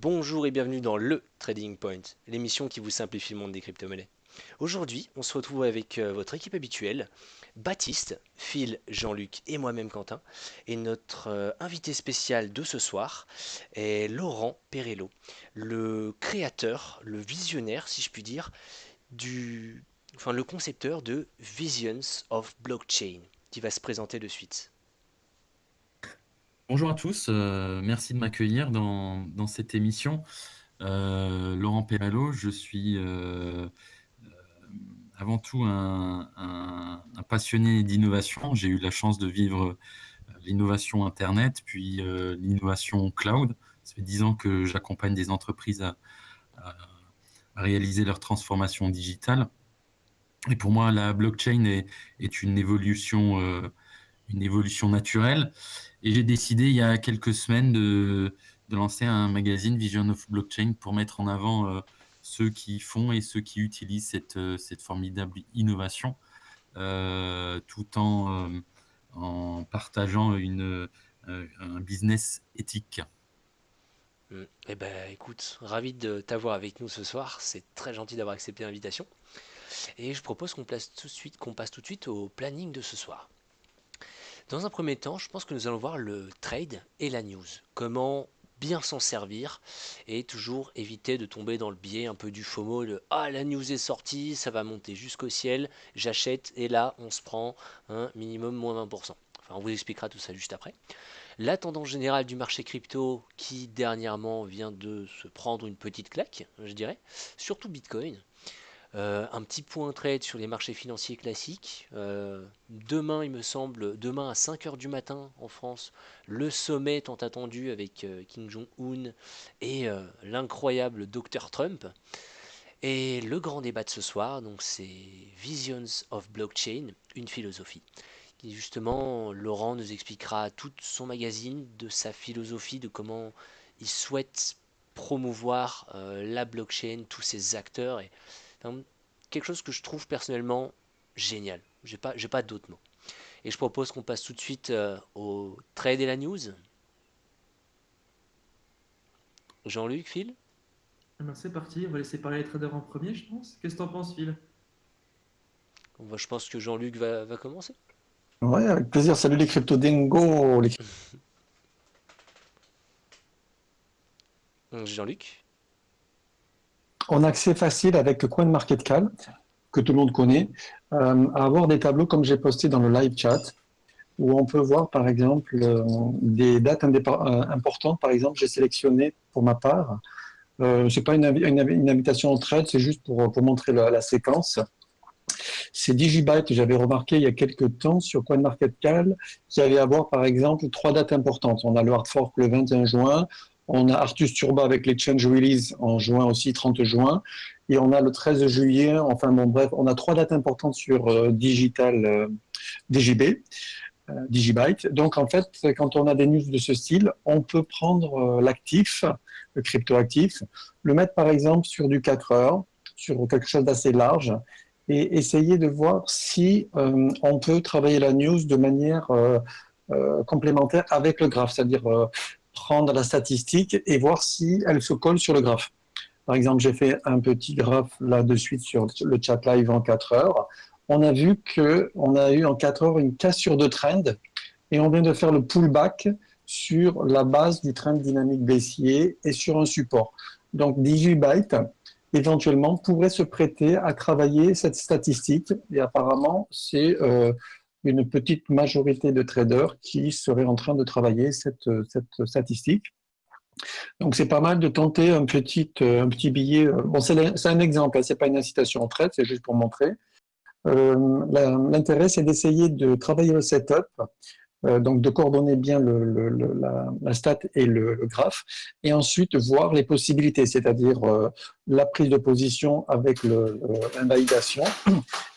Bonjour et bienvenue dans le Trading Point, l'émission qui vous simplifie le monde des crypto-monnaies. Aujourd'hui, on se retrouve avec votre équipe habituelle, Baptiste, Phil, Jean-Luc et moi-même Quentin. Et notre invité spécial de ce soir est Laurent Perello, le créateur, le visionnaire, si je puis dire, le concepteur de Visions of Blockchain, qui va se présenter de suite. Bonjour à tous, merci de m'accueillir dans cette émission. Laurent Perello, je suis avant tout un passionné d'innovation. J'ai eu la chance de vivre l'innovation Internet, puis l'innovation cloud. Ça fait 10 ans que j'accompagne des entreprises à- à réaliser leur transformation digitale. Et pour moi, la blockchain est une évolution naturelle. Et j'ai décidé il y a quelques semaines de lancer un magazine Vision of Blockchain pour mettre en avant ceux qui font et ceux qui utilisent cette formidable innovation, tout en partageant un business éthique. Eh ben, écoute, ravi de t'avoir avec nous ce soir. C'est très gentil d'avoir accepté l'invitation. Et je propose qu'on passe tout de suite au planning de ce soir. Dans un premier temps, je pense que nous allons voir le trade et la news. Comment bien s'en servir et toujours éviter de tomber dans le biais un peu du FOMO de ah, la news est sortie, ça va monter jusqu'au ciel, j'achète et là on se prend un minimum moins 20%. Enfin, on vous expliquera tout ça juste après. La tendance générale du marché crypto qui dernièrement vient de se prendre une petite claque, je dirais, surtout Bitcoin. Un petit point trade sur les marchés financiers classiques. Demain, il me semble, demain à 5 heures du matin en France, le sommet tant attendu avec Kim Jong-un et l'incroyable Dr Trump. Et le grand débat de ce soir, donc c'est Visions of Blockchain, une philosophie. Qui justement, Laurent nous expliquera tout son magazine, de sa philosophie, de comment il souhaite promouvoir la blockchain, tous ses acteurs. Enfin, quelque chose que je trouve personnellement génial. J'ai pas d'autres mots. Et je propose qu'on passe tout de suite au trade et la news. Jean-Luc, Phil. Eh ben, c'est parti, on va laisser parler les traders en premier, je pense. Qu'est-ce que t'en penses, Phil? Je pense que Jean-Luc va commencer. Ouais, avec plaisir. Salut les crypto dingo. Jean-Luc. On a accès facile avec CoinMarketCap, que tout le monde connaît, à avoir des tableaux comme j'ai posté dans le live chat, où on peut voir par exemple des dates importantes. Par exemple, j'ai sélectionné pour ma part, c'est pas une invitation au trade, c'est juste pour montrer la séquence. C'est Digibyte, j'avais remarqué il y a quelques temps sur CoinMarketCap, qui allait avoir par exemple trois dates importantes. On a le hard fork le 21 juin, on a Artus Turbo avec l'exchange release en juin aussi, 30 juin, et on a le 13 juillet, enfin bon bref, on a trois dates importantes sur DJB, Digibyte. Donc en fait, quand on a des news de ce style, on peut prendre l'actif, le crypto-actif, le mettre par exemple sur du 4 heures, sur quelque chose d'assez large, et essayer de voir si on peut travailler la news de manière complémentaire avec le graphe, c'est-à-dire prendre la statistique et voir si elle se colle sur le graphe. Par exemple, j'ai fait un petit graphe là de suite sur le chat live en 4 heures. On a vu qu'on a eu en 4 heures une cassure de trend et on vient de faire le pullback sur la base du trend dynamique baissier et sur un support. Donc, Digibyte, éventuellement, pourrait se prêter à travailler cette statistique. Et apparemment, c'est une petite majorité de traders qui seraient en train de travailler cette statistique. Donc, c'est pas mal de tenter un petit billet. Bon, c'est un exemple, c'est pas une incitation en trade, c'est juste pour montrer. L'intérêt, c'est d'essayer de travailler le setup, donc de coordonner bien la stat et le graphe, et ensuite voir les possibilités, c'est-à-dire la prise de position avec l'invalidation,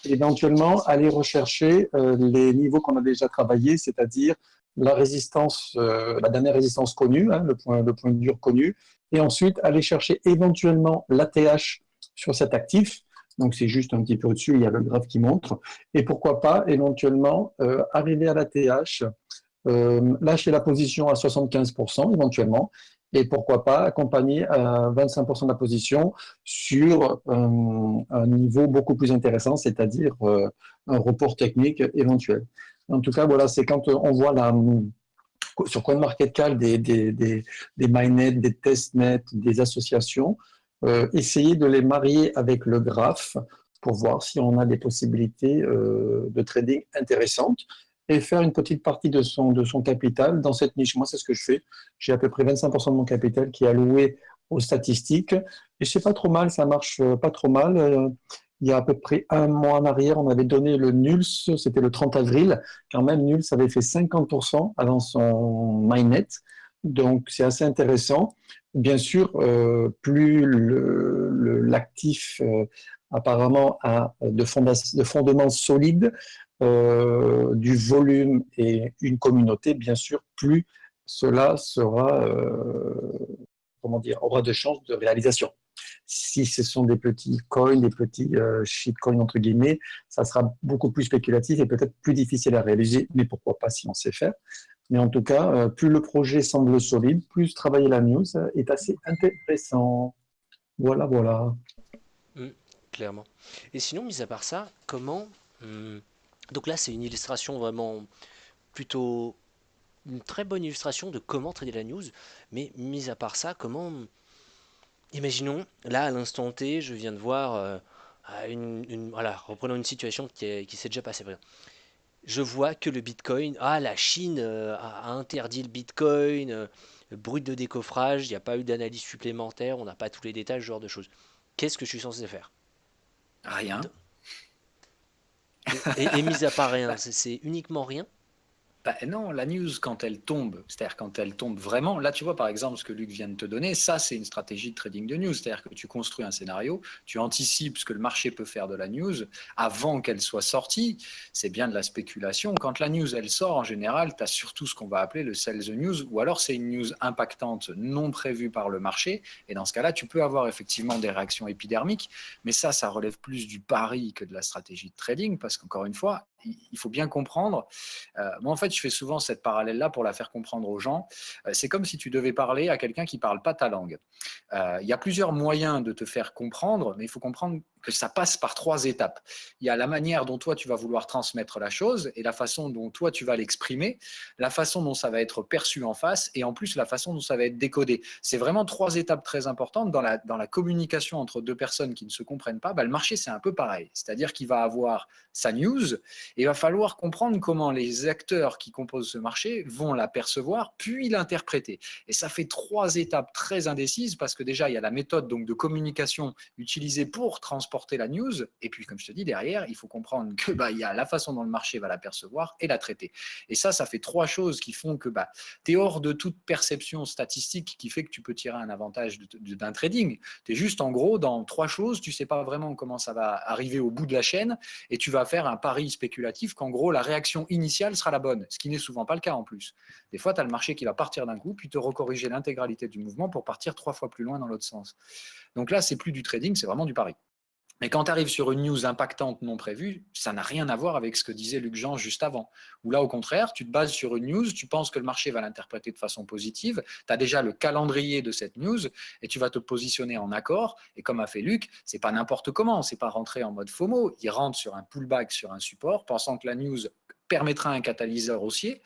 et éventuellement aller rechercher les niveaux qu'on a déjà travaillés, c'est-à-dire la résistance, la dernière résistance connue, hein, le point dur connu, et ensuite aller chercher éventuellement l'ATH sur cet actif. Donc c'est juste un petit peu au-dessus, il y a le graphe qui montre. Et pourquoi pas éventuellement arriver à l'ATH, lâcher la position à 75% éventuellement, et pourquoi pas accompagner 25% de la position sur un niveau beaucoup plus intéressant, c'est-à-dire un report technique éventuel. En tout cas, voilà, c'est quand on voit sur CoinMarketCap des mainnets, des testnets, des associations, essayer de les marier avec le graphe pour voir si on a des possibilités de trading intéressantes et faire une petite partie de son capital dans cette niche. Moi, c'est ce que je fais. J'ai à peu près 25% de mon capital qui est alloué aux statistiques et c'est pas trop mal, ça marche pas trop mal. Il y a à peu près un mois en arrière, on avait donné le NULS, c'était le 30 avril. Quand même, NULS avait fait 50% avant son mainnet. Donc, c'est assez intéressant. Bien sûr, plus l'actif apparemment a de fondements solides, du volume et une communauté, bien sûr, plus cela sera, comment dire, aura de chances de réalisation. Si ce sont des petits coins, des petits shitcoins entre guillemets, ça sera beaucoup plus spéculatif et peut-être plus difficile à réaliser, mais pourquoi pas si on sait faire. Mais en tout cas, plus le projet semble solide, plus travailler la news est assez intéressant. Voilà, voilà. Hmm, clairement. Et sinon, mis à part ça, comment... donc là, c'est une illustration vraiment plutôt... Une très bonne illustration de comment trader la news. Mais mis à part ça, comment... Imaginons, là, à l'instant T, je viens de voir... voilà, reprenons une situation qui s'est déjà passée. Je vois que le Bitcoin, la Chine a interdit le Bitcoin, brut de décoffrage, il n'y a pas eu d'analyse supplémentaire, on n'a pas tous les détails, ce genre de choses. Qu'est-ce que je suis censé faire? Rien. Et mis à part rien, c'est uniquement rien? Bah non, la news, quand elle tombe, c'est-à-dire quand elle tombe vraiment, là tu vois par exemple ce que Luc vient de te donner, ça c'est une stratégie de trading de news, c'est-à-dire que tu construis un scénario, tu anticipes ce que le marché peut faire de la news avant qu'elle soit sortie, c'est bien de la spéculation. Quand la news elle sort, en général, tu as surtout ce qu'on va appeler le sell the news, ou alors c'est une news impactante non prévue par le marché, et dans ce cas-là, tu peux avoir effectivement des réactions épidermiques, mais ça relève plus du pari que de la stratégie de trading, parce qu'encore une fois, il faut bien comprendre. Moi, en fait, je fais souvent cette parallèle-là pour la faire comprendre aux gens. C'est comme si tu devais parler à quelqu'un qui ne parle pas ta langue. Il y a plusieurs moyens de te faire comprendre, mais il faut comprendre que ça passe par 3 étapes. Il y a la manière dont toi, tu vas vouloir transmettre la chose et la façon dont toi, tu vas l'exprimer, la façon dont ça va être perçu en face et en plus, la façon dont ça va être décodé. C'est vraiment 3 étapes très importantes dans la communication entre 2 personnes qui ne se comprennent pas. Le marché, c'est un peu pareil. C'est-à-dire qu'il va avoir sa news et il va falloir comprendre comment les acteurs qui composent ce marché vont la percevoir puis l'interpréter. Et ça fait 3 étapes très indécises parce que déjà, il y a la méthode donc, de communication utilisée pour transporter la news. Et puis, comme je te dis, derrière, il faut comprendre que il y a la façon dont le marché va la percevoir et la traiter. Et ça fait 3 choses qui font que tu es hors de toute perception statistique qui fait que tu peux tirer un avantage d'un trading. Tu es juste en gros dans 3 choses, tu ne sais pas vraiment comment ça va arriver au bout de la chaîne et tu vas faire un pari spéculatif qu'en gros, la réaction initiale sera la bonne, ce qui n'est souvent pas le cas en plus. Des fois, tu as le marché qui va partir d'un coup, puis te recorriger l'intégralité du mouvement pour partir 3 fois plus loin dans l'autre sens. Donc là, c'est plus du trading, c'est vraiment du pari. Mais quand tu arrives sur une news impactante non prévue, ça n'a rien à voir avec ce que disait Luc Jean juste avant. Ou là, au contraire, tu te bases sur une news, tu penses que le marché va l'interpréter de façon positive, tu as déjà le calendrier de cette news et tu vas te positionner en accord. Et comme a fait Luc, c'est pas n'importe comment, c'est pas rentrer en mode FOMO. Il rentre sur un pullback, sur un support, pensant que la news permettra un catalyseur haussier.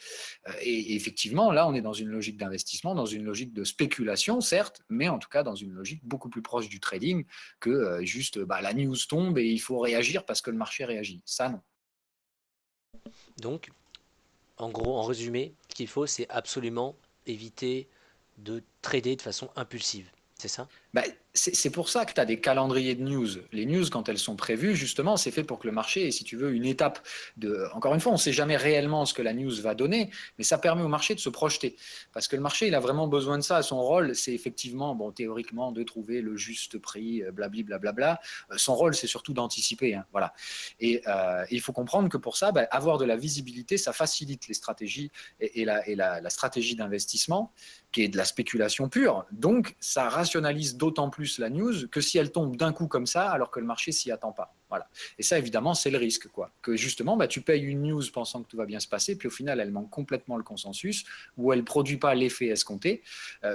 Et effectivement, là, on est dans une logique d'investissement, dans une logique de spéculation, certes, mais en tout cas dans une logique beaucoup plus proche du trading que juste la news tombe et il faut réagir parce que le marché réagit. Ça, non. Donc, en gros, en résumé, ce qu'il faut, c'est absolument éviter de trader de façon impulsive. C'est ça? C'est pour ça que tu as des calendriers de news. Les news, quand elles sont prévues, justement, c'est fait pour que le marché ait, si tu veux, une étape de... Encore une fois, on ne sait jamais réellement ce que la news va donner, mais ça permet au marché de se projeter. Parce que le marché, il a vraiment besoin de ça. Son rôle, c'est effectivement, théoriquement, de trouver le juste prix, blablabla. Son rôle, c'est surtout d'anticiper. Voilà. Et il faut comprendre que pour ça, avoir de la visibilité, ça facilite les stratégies et la stratégie d'investissement, qui est de la spéculation pure. Donc, ça rationalise d'autant plus la news que si elle tombe d'un coup comme ça, alors que le marché s'y attend pas. Voilà. Et ça, évidemment, c'est le risque, quoi. Que justement, tu payes une news pensant que tout va bien se passer, puis au final, elle manque complètement le consensus, ou elle ne produit pas l'effet escompté,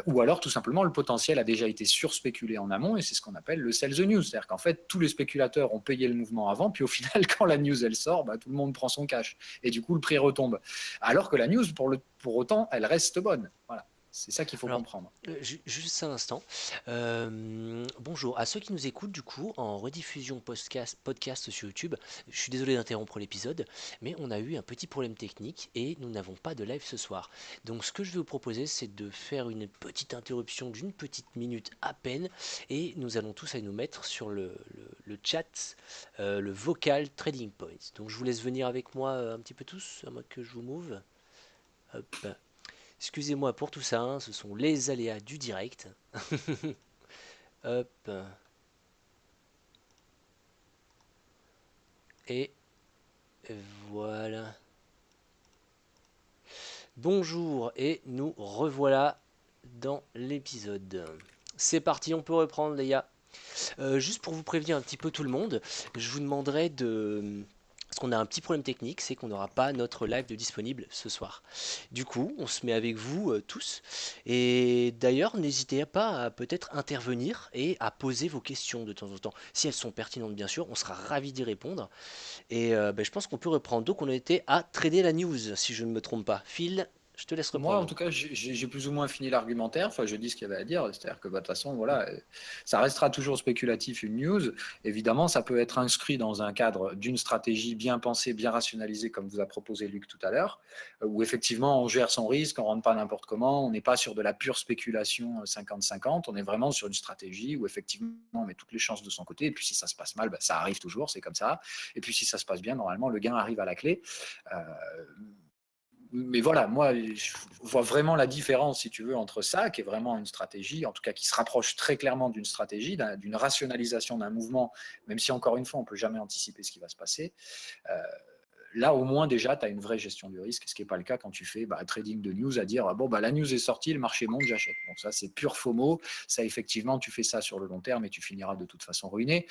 ou alors, tout simplement, le potentiel a déjà été surspéculé en amont, et c'est ce qu'on appelle le sell the news. C'est-à-dire qu'en fait, tous les spéculateurs ont payé le mouvement avant, puis au final, quand la news, elle sort, tout le monde prend son cash. Et du coup, le prix retombe. Alors que la news, pour autant, elle reste bonne. Voilà. C'est ça qu'il faut Alors, comprendre. juste un instant. Bonjour à ceux qui nous écoutent du coup en rediffusion podcast sur YouTube. Je suis désolé d'interrompre l'épisode, mais on a eu un petit problème technique et nous n'avons pas de live ce soir. Donc ce que je vais vous proposer, c'est de faire une petite interruption d'une petite minute à peine et nous allons tous aller nous mettre sur le chat, le vocal Trading Points. Donc je vous laisse venir avec moi un petit peu tous, à moins que je vous move. Hop. Excusez-moi pour tout ça, hein, ce sont les aléas du direct. Hop. Et voilà. Bonjour et nous revoilà dans l'épisode. C'est parti, on peut reprendre les gars. Juste pour vous prévenir un petit peu tout le monde, je vous demanderai de... Parce qu'on a un petit problème technique, c'est qu'on n'aura pas notre live de disponible ce soir. Du coup, on se met avec vous tous. Et d'ailleurs, n'hésitez pas à peut-être intervenir et à poser vos questions de temps en temps. Si elles sont pertinentes, bien sûr, on sera ravis d'y répondre. Et je pense qu'on peut reprendre. Donc, on a été à trader la news, si je ne me trompe pas. Phil, je te laisse Moi, en reprendre. tout cas, j'ai plus ou moins fini l'argumentaire. Enfin, je dis ce qu'il y avait à dire. C'est-à-dire que, de toute façon, voilà, ça restera toujours spéculatif, une news. Évidemment, ça peut être inscrit dans un cadre d'une stratégie bien pensée, bien rationalisée, comme vous a proposé Luc tout à l'heure, où effectivement, on gère son risque, on ne rentre pas n'importe comment, on n'est pas sur de la pure spéculation 50-50, on est vraiment sur une stratégie où effectivement, on met toutes les chances de son côté. Et puis, si ça se passe mal, ça arrive toujours, c'est comme ça. Et puis, si ça se passe bien, normalement, le gain arrive à la clé. Mais voilà, moi, je vois vraiment la différence, si tu veux, entre ça, qui est vraiment une stratégie, en tout cas qui se rapproche très clairement d'une stratégie, d'une rationalisation d'un mouvement, même si, encore une fois, on ne peut jamais anticiper ce qui va se passer. Là, au moins, déjà, tu as une vraie gestion du risque, ce qui n'est pas le cas quand tu fais trading de news, à dire, la news est sortie, le marché monte, j'achète. Donc ça, c'est pur FOMO. Ça, effectivement, tu fais ça sur le long terme et tu finiras de toute façon ruiné.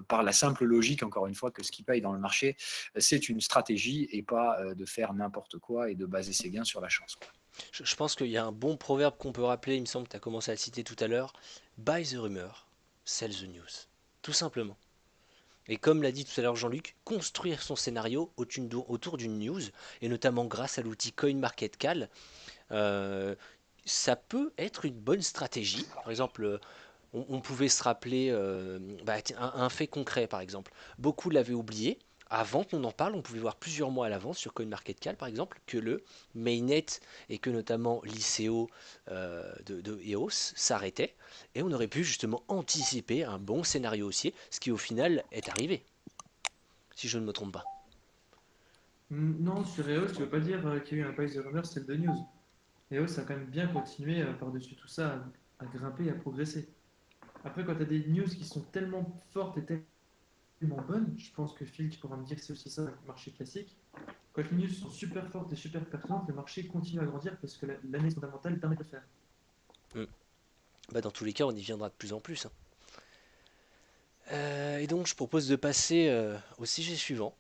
Par la simple logique, encore une fois, que ce qui paye dans le marché, c'est une stratégie et pas de faire n'importe quoi et de baser ses gains sur la chance, quoi. Je pense qu'il y a un bon proverbe qu'on peut rappeler, il me semble que tu as commencé à le citer tout à l'heure. Buy the rumor, sell the news. Tout simplement. Et comme l'a dit tout à l'heure Jean-Luc, construire son scénario autour d'une news, et notamment grâce à l'outil CoinMarketCal, euh, ça peut être une bonne stratégie. Par exemple, on pouvait se rappeler un fait concret, par exemple. Beaucoup l'avaient oublié. Avant qu'on en parle, on pouvait voir plusieurs mois à l'avance sur CoinMarketCal, par exemple, que le mainnet et que notamment l'ICO de EOS s'arrêtait. Et on aurait pu justement anticiper un bon scénario haussier, ce qui au final est arrivé, si je ne me trompe pas. Non, sur EOS, tu veux pas dire qu'il y a eu un buy the rumor, c'est de news. EOS a quand même bien continué par-dessus tout ça à grimper et à progresser. Après, quand tu as des news qui sont tellement fortes et tellement bonnes, je pense que Phil, tu pourras me dire que c'est aussi ça, le marché classique. Quand les news sont super fortes et super pertinentes, le marché continue à grandir parce que l'analyse fondamentale permet de le faire. Dans tous les cas, on y viendra de plus en plus, hein. Et donc, je propose de passer au sujet suivant.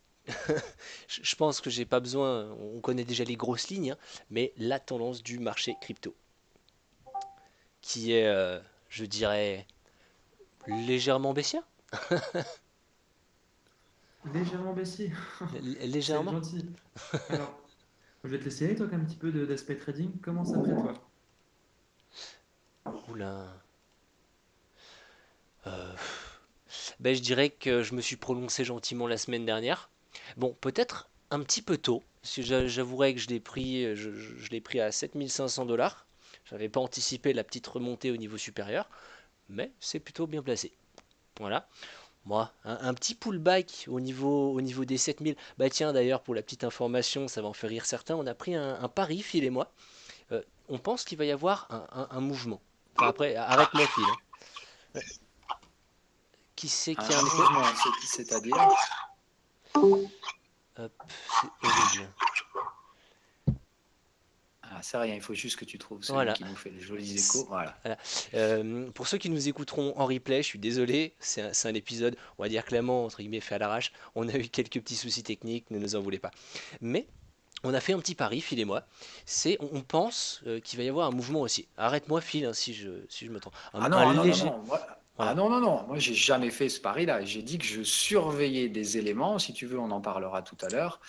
Je pense que j'ai pas besoin, on connaît déjà les grosses lignes, hein, mais la tendance du marché crypto, qui est, je dirais, légèrement baissière. Légèrement baissier, c'est Légèrement. gentil. Alors, je vais te laisser aller, toi, un petit peu d'aspect trading. Commence après toi. Oula. Euh, je dirais que je me suis prononcé gentiment la semaine dernière. Bon, peut-être un petit peu tôt, parce que j'avouerais que je l'ai pris à 7 500 $. J'avais pas anticipé la petite remontée au niveau supérieur, mais c'est plutôt bien placé. Voilà. Moi, un petit pullback au niveau des 7000. Bah tiens, d'ailleurs, pour la petite information, ça va en faire rire certains, on a pris un pari, Phil et moi. On pense qu'il va y avoir un mouvement. Enfin, après, arrête-moi, Phil, hein. Ouais. Qui c'est qui a Un un écho? mouvement, c'est-à-dire Hop, c'est horrible. c'est rien, il faut juste que tu trouves celui Voilà. qui nous fait les jolis échos. Voilà. Voilà. Pour ceux qui nous écouteront en replay, je suis désolé, c'est un épisode, on va dire clairement, entre guillemets, fait à l'arrache. On a eu quelques petits soucis techniques, ne nous en voulez pas. Mais on a fait un petit pari, Phil et moi. On pense qu'il va y avoir un mouvement aussi. Arrête-moi, Phil, hein, si je me trompe. Ah Un non, ah non, non, léger. non. Ah Voilà. non, non, non. Moi, j'ai jamais fait ce pari-là. J'ai dit que je surveillais des éléments, si tu veux, on en parlera tout à l'heure,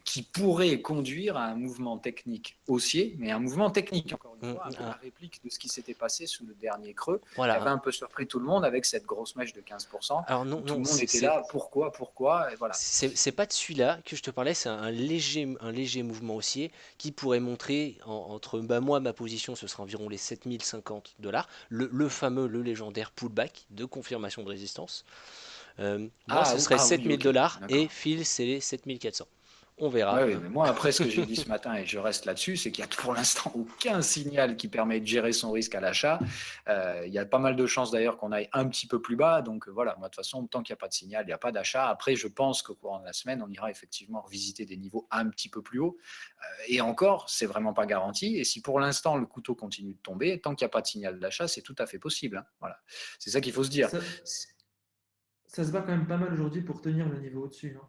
qui pourraient conduire à un mouvement technique haussier, mais un mouvement technique, encore une fois, un peu la réplique de ce qui s'était passé sous le dernier creux, qui Voilà. avait un peu surpris tout le monde avec cette grosse mèche de 15%. Alors non, Tout non, le monde était là, pourquoi, et voilà. c'est pas de celui-là que je te parlais, c'est un léger mouvement haussier qui pourrait montrer entre moi, ma position, ce sera environ les 7050 $, le fameux, le légendaire pullback de confirmation de résistance. Moi, ce serait Oui, 7000 ok, dollars et d'accord. Phil, c'est les 7400. On verra. Oui, mais moi, après, ce que j'ai dit ce matin, et je reste là-dessus, c'est qu'il n'y a pour l'instant aucun signal qui permet de gérer son risque à l'achat. Il y a pas mal de chances d'ailleurs qu'on aille un petit peu plus bas. Donc voilà, moi, de toute façon, tant qu'il n'y a pas de signal, il n'y a pas d'achat. Après, je pense qu'au courant de la semaine, on ira effectivement revisiter des niveaux un petit peu plus hauts. Et encore, c'est vraiment pas garanti. Et si pour l'instant, le couteau continue de tomber, tant qu'il n'y a pas de signal d'achat, c'est tout à fait possible, hein. Voilà. C'est ça qu'il faut se dire. Ça, ça se bat quand même pas mal aujourd'hui pour tenir le niveau au-dessus, non?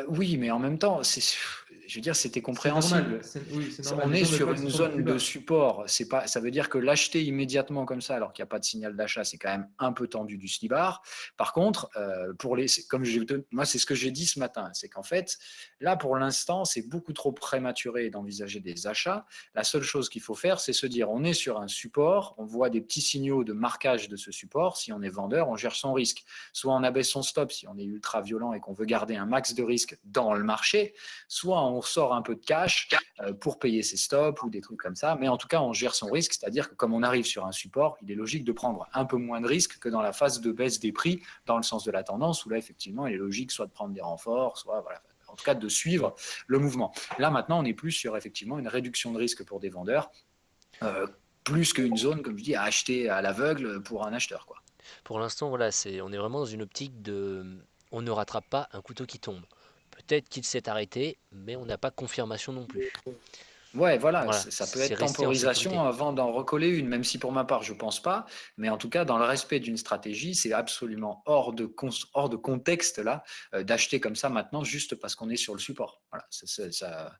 Oui, mais en même temps, je veux dire, c'était C'est normal. compréhensible. Oui, c'est normal. On Les est gens veulent sur pas que une ce soit plus zone de bas. support. C'est pas, ça veut dire que l'acheter immédiatement comme ça, alors qu'il n'y a pas de signal d'achat, c'est quand même un peu tendu du slibard. Par contre, moi, c'est ce que j'ai dit ce matin, c'est qu'en fait, là, pour l'instant, c'est beaucoup trop prématuré d'envisager des achats. La seule chose qu'il faut faire, c'est se dire, on est sur un support, on voit des petits signaux de marquage de ce support. Si on est vendeur, on gère son risque. Soit on abaisse son stop si on est ultra violent et qu'on veut garder un max de risque dans le marché, soit on sort un peu de cash pour payer ses stops ou des trucs comme ça, mais en tout cas on gère son risque, c'est-à-dire que comme on arrive sur un support, il est logique de prendre un peu moins de risque que dans la phase de baisse des prix dans le sens de la tendance, où là effectivement il est logique soit de prendre des renforts, soit voilà, en tout cas de suivre le mouvement. Là maintenant on est plus sur effectivement une réduction de risque pour des vendeurs, plus qu'une zone, comme je dis, à acheter à l'aveugle pour un acheteur, quoi. Pour l'instant, voilà, on est vraiment dans une optique de. On ne rattrape pas un couteau qui tombe. Peut-être qu'il s'est arrêté, mais on n'a pas confirmation non plus. Ouais, voilà, Voilà, ça peut c'est être resté en sécurité. temporisation avant d'en recoller une, même si pour ma part, je pense pas. Mais en tout cas, dans le respect d'une stratégie, c'est absolument hors de contexte là d'acheter comme ça maintenant juste parce qu'on est sur le support. Voilà, ça.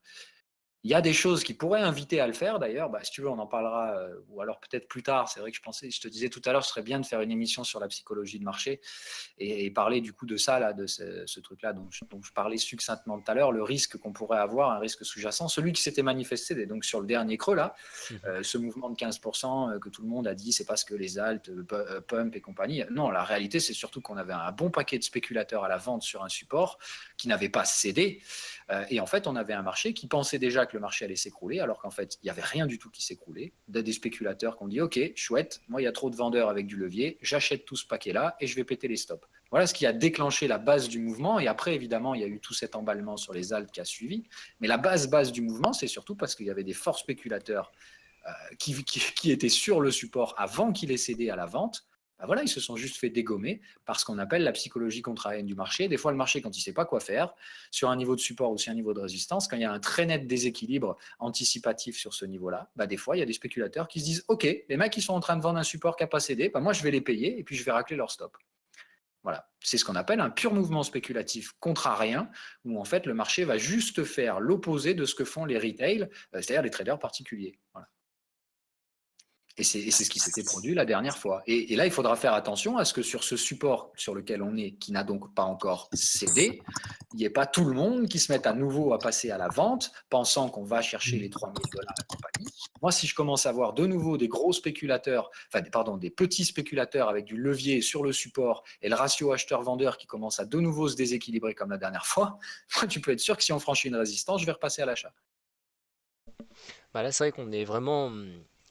Il y a des choses qui pourraient inviter à le faire d'ailleurs. Si tu veux, on en parlera, ou alors peut-être plus tard. C'est vrai que je te disais tout à l'heure, ce serait bien de faire une émission sur la psychologie de marché et parler du coup de ça, là, de ce truc-là dont je parlais succinctement tout à l'heure, le risque qu'on pourrait avoir, un risque sous-jacent, celui qui s'était manifesté donc sur le dernier creux, là, ce mouvement de 15% que tout le monde a dit, c'est parce que les alts, pump et compagnie. Non, la réalité, c'est surtout qu'on avait un bon paquet de spéculateurs à la vente sur un support qui n'avait pas cédé. Et en fait, on avait un marché qui pensait déjà que le marché allait s'écrouler, alors qu'en fait, il n'y avait rien du tout qui s'écroulait. Des spéculateurs qui ont dit « Ok, chouette, moi, il y a trop de vendeurs avec du levier, j'achète tout ce paquet-là et je vais péter les stops. » Voilà ce qui a déclenché la base du mouvement. Et après, évidemment, il y a eu tout cet emballement sur les alts qui a suivi. Mais la base du mouvement, c'est surtout parce qu'il y avait des forts spéculateurs qui étaient sur le support avant qu'il ait cédé à la vente. Voilà, ils se sont juste fait dégommer par ce qu'on appelle la psychologie contrarienne du marché. Des fois, le marché, quand il ne sait pas quoi faire, sur un niveau de support ou sur un niveau de résistance, quand il y a un très net déséquilibre anticipatif sur ce niveau-là, des fois, il y a des spéculateurs qui se disent « Ok, les mecs, ils sont en train de vendre un support qui n'a pas cédé, moi, je vais les payer et puis je vais racler leur stop. » Voilà, c'est ce qu'on appelle un pur mouvement spéculatif contrarien, où en fait, le marché va juste faire l'opposé de ce que font les retail, c'est-à-dire les traders particuliers. Voilà. Et c'est ce qui s'était produit la dernière fois. Et là, il faudra faire attention à ce que sur ce support sur lequel on est, qui n'a donc pas encore cédé, il n'y ait pas tout le monde qui se mette à nouveau à passer à la vente, pensant qu'on va chercher les 3000 $ et compagnie. Moi, si je commence à voir de nouveau des gros spéculateurs, des petits spéculateurs avec du levier sur le support et le ratio acheteur-vendeur qui commence à de nouveau se déséquilibrer comme la dernière fois, tu peux être sûr que si on franchit une résistance, je vais repasser à l'achat. Là, c'est vrai qu'on est vraiment,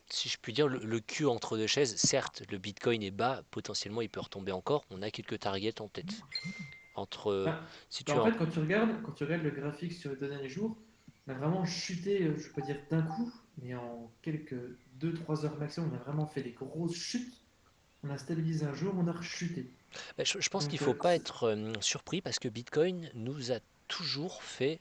si je puis dire, le cul entre deux chaises. Certes, le Bitcoin est bas, potentiellement il peut retomber encore. On a quelques targets en tête. Si tu En en... fait, quand tu regardes le graphique sur les derniers jours, on a vraiment chuté, je ne vais pas dire d'un coup, mais en quelques 2-3 heures maximum, on a vraiment fait des grosses chutes. On a stabilisé un jour, on a rechuté. Je pense qu'il Donc, ne faut pas être surpris parce que Bitcoin nous a toujours fait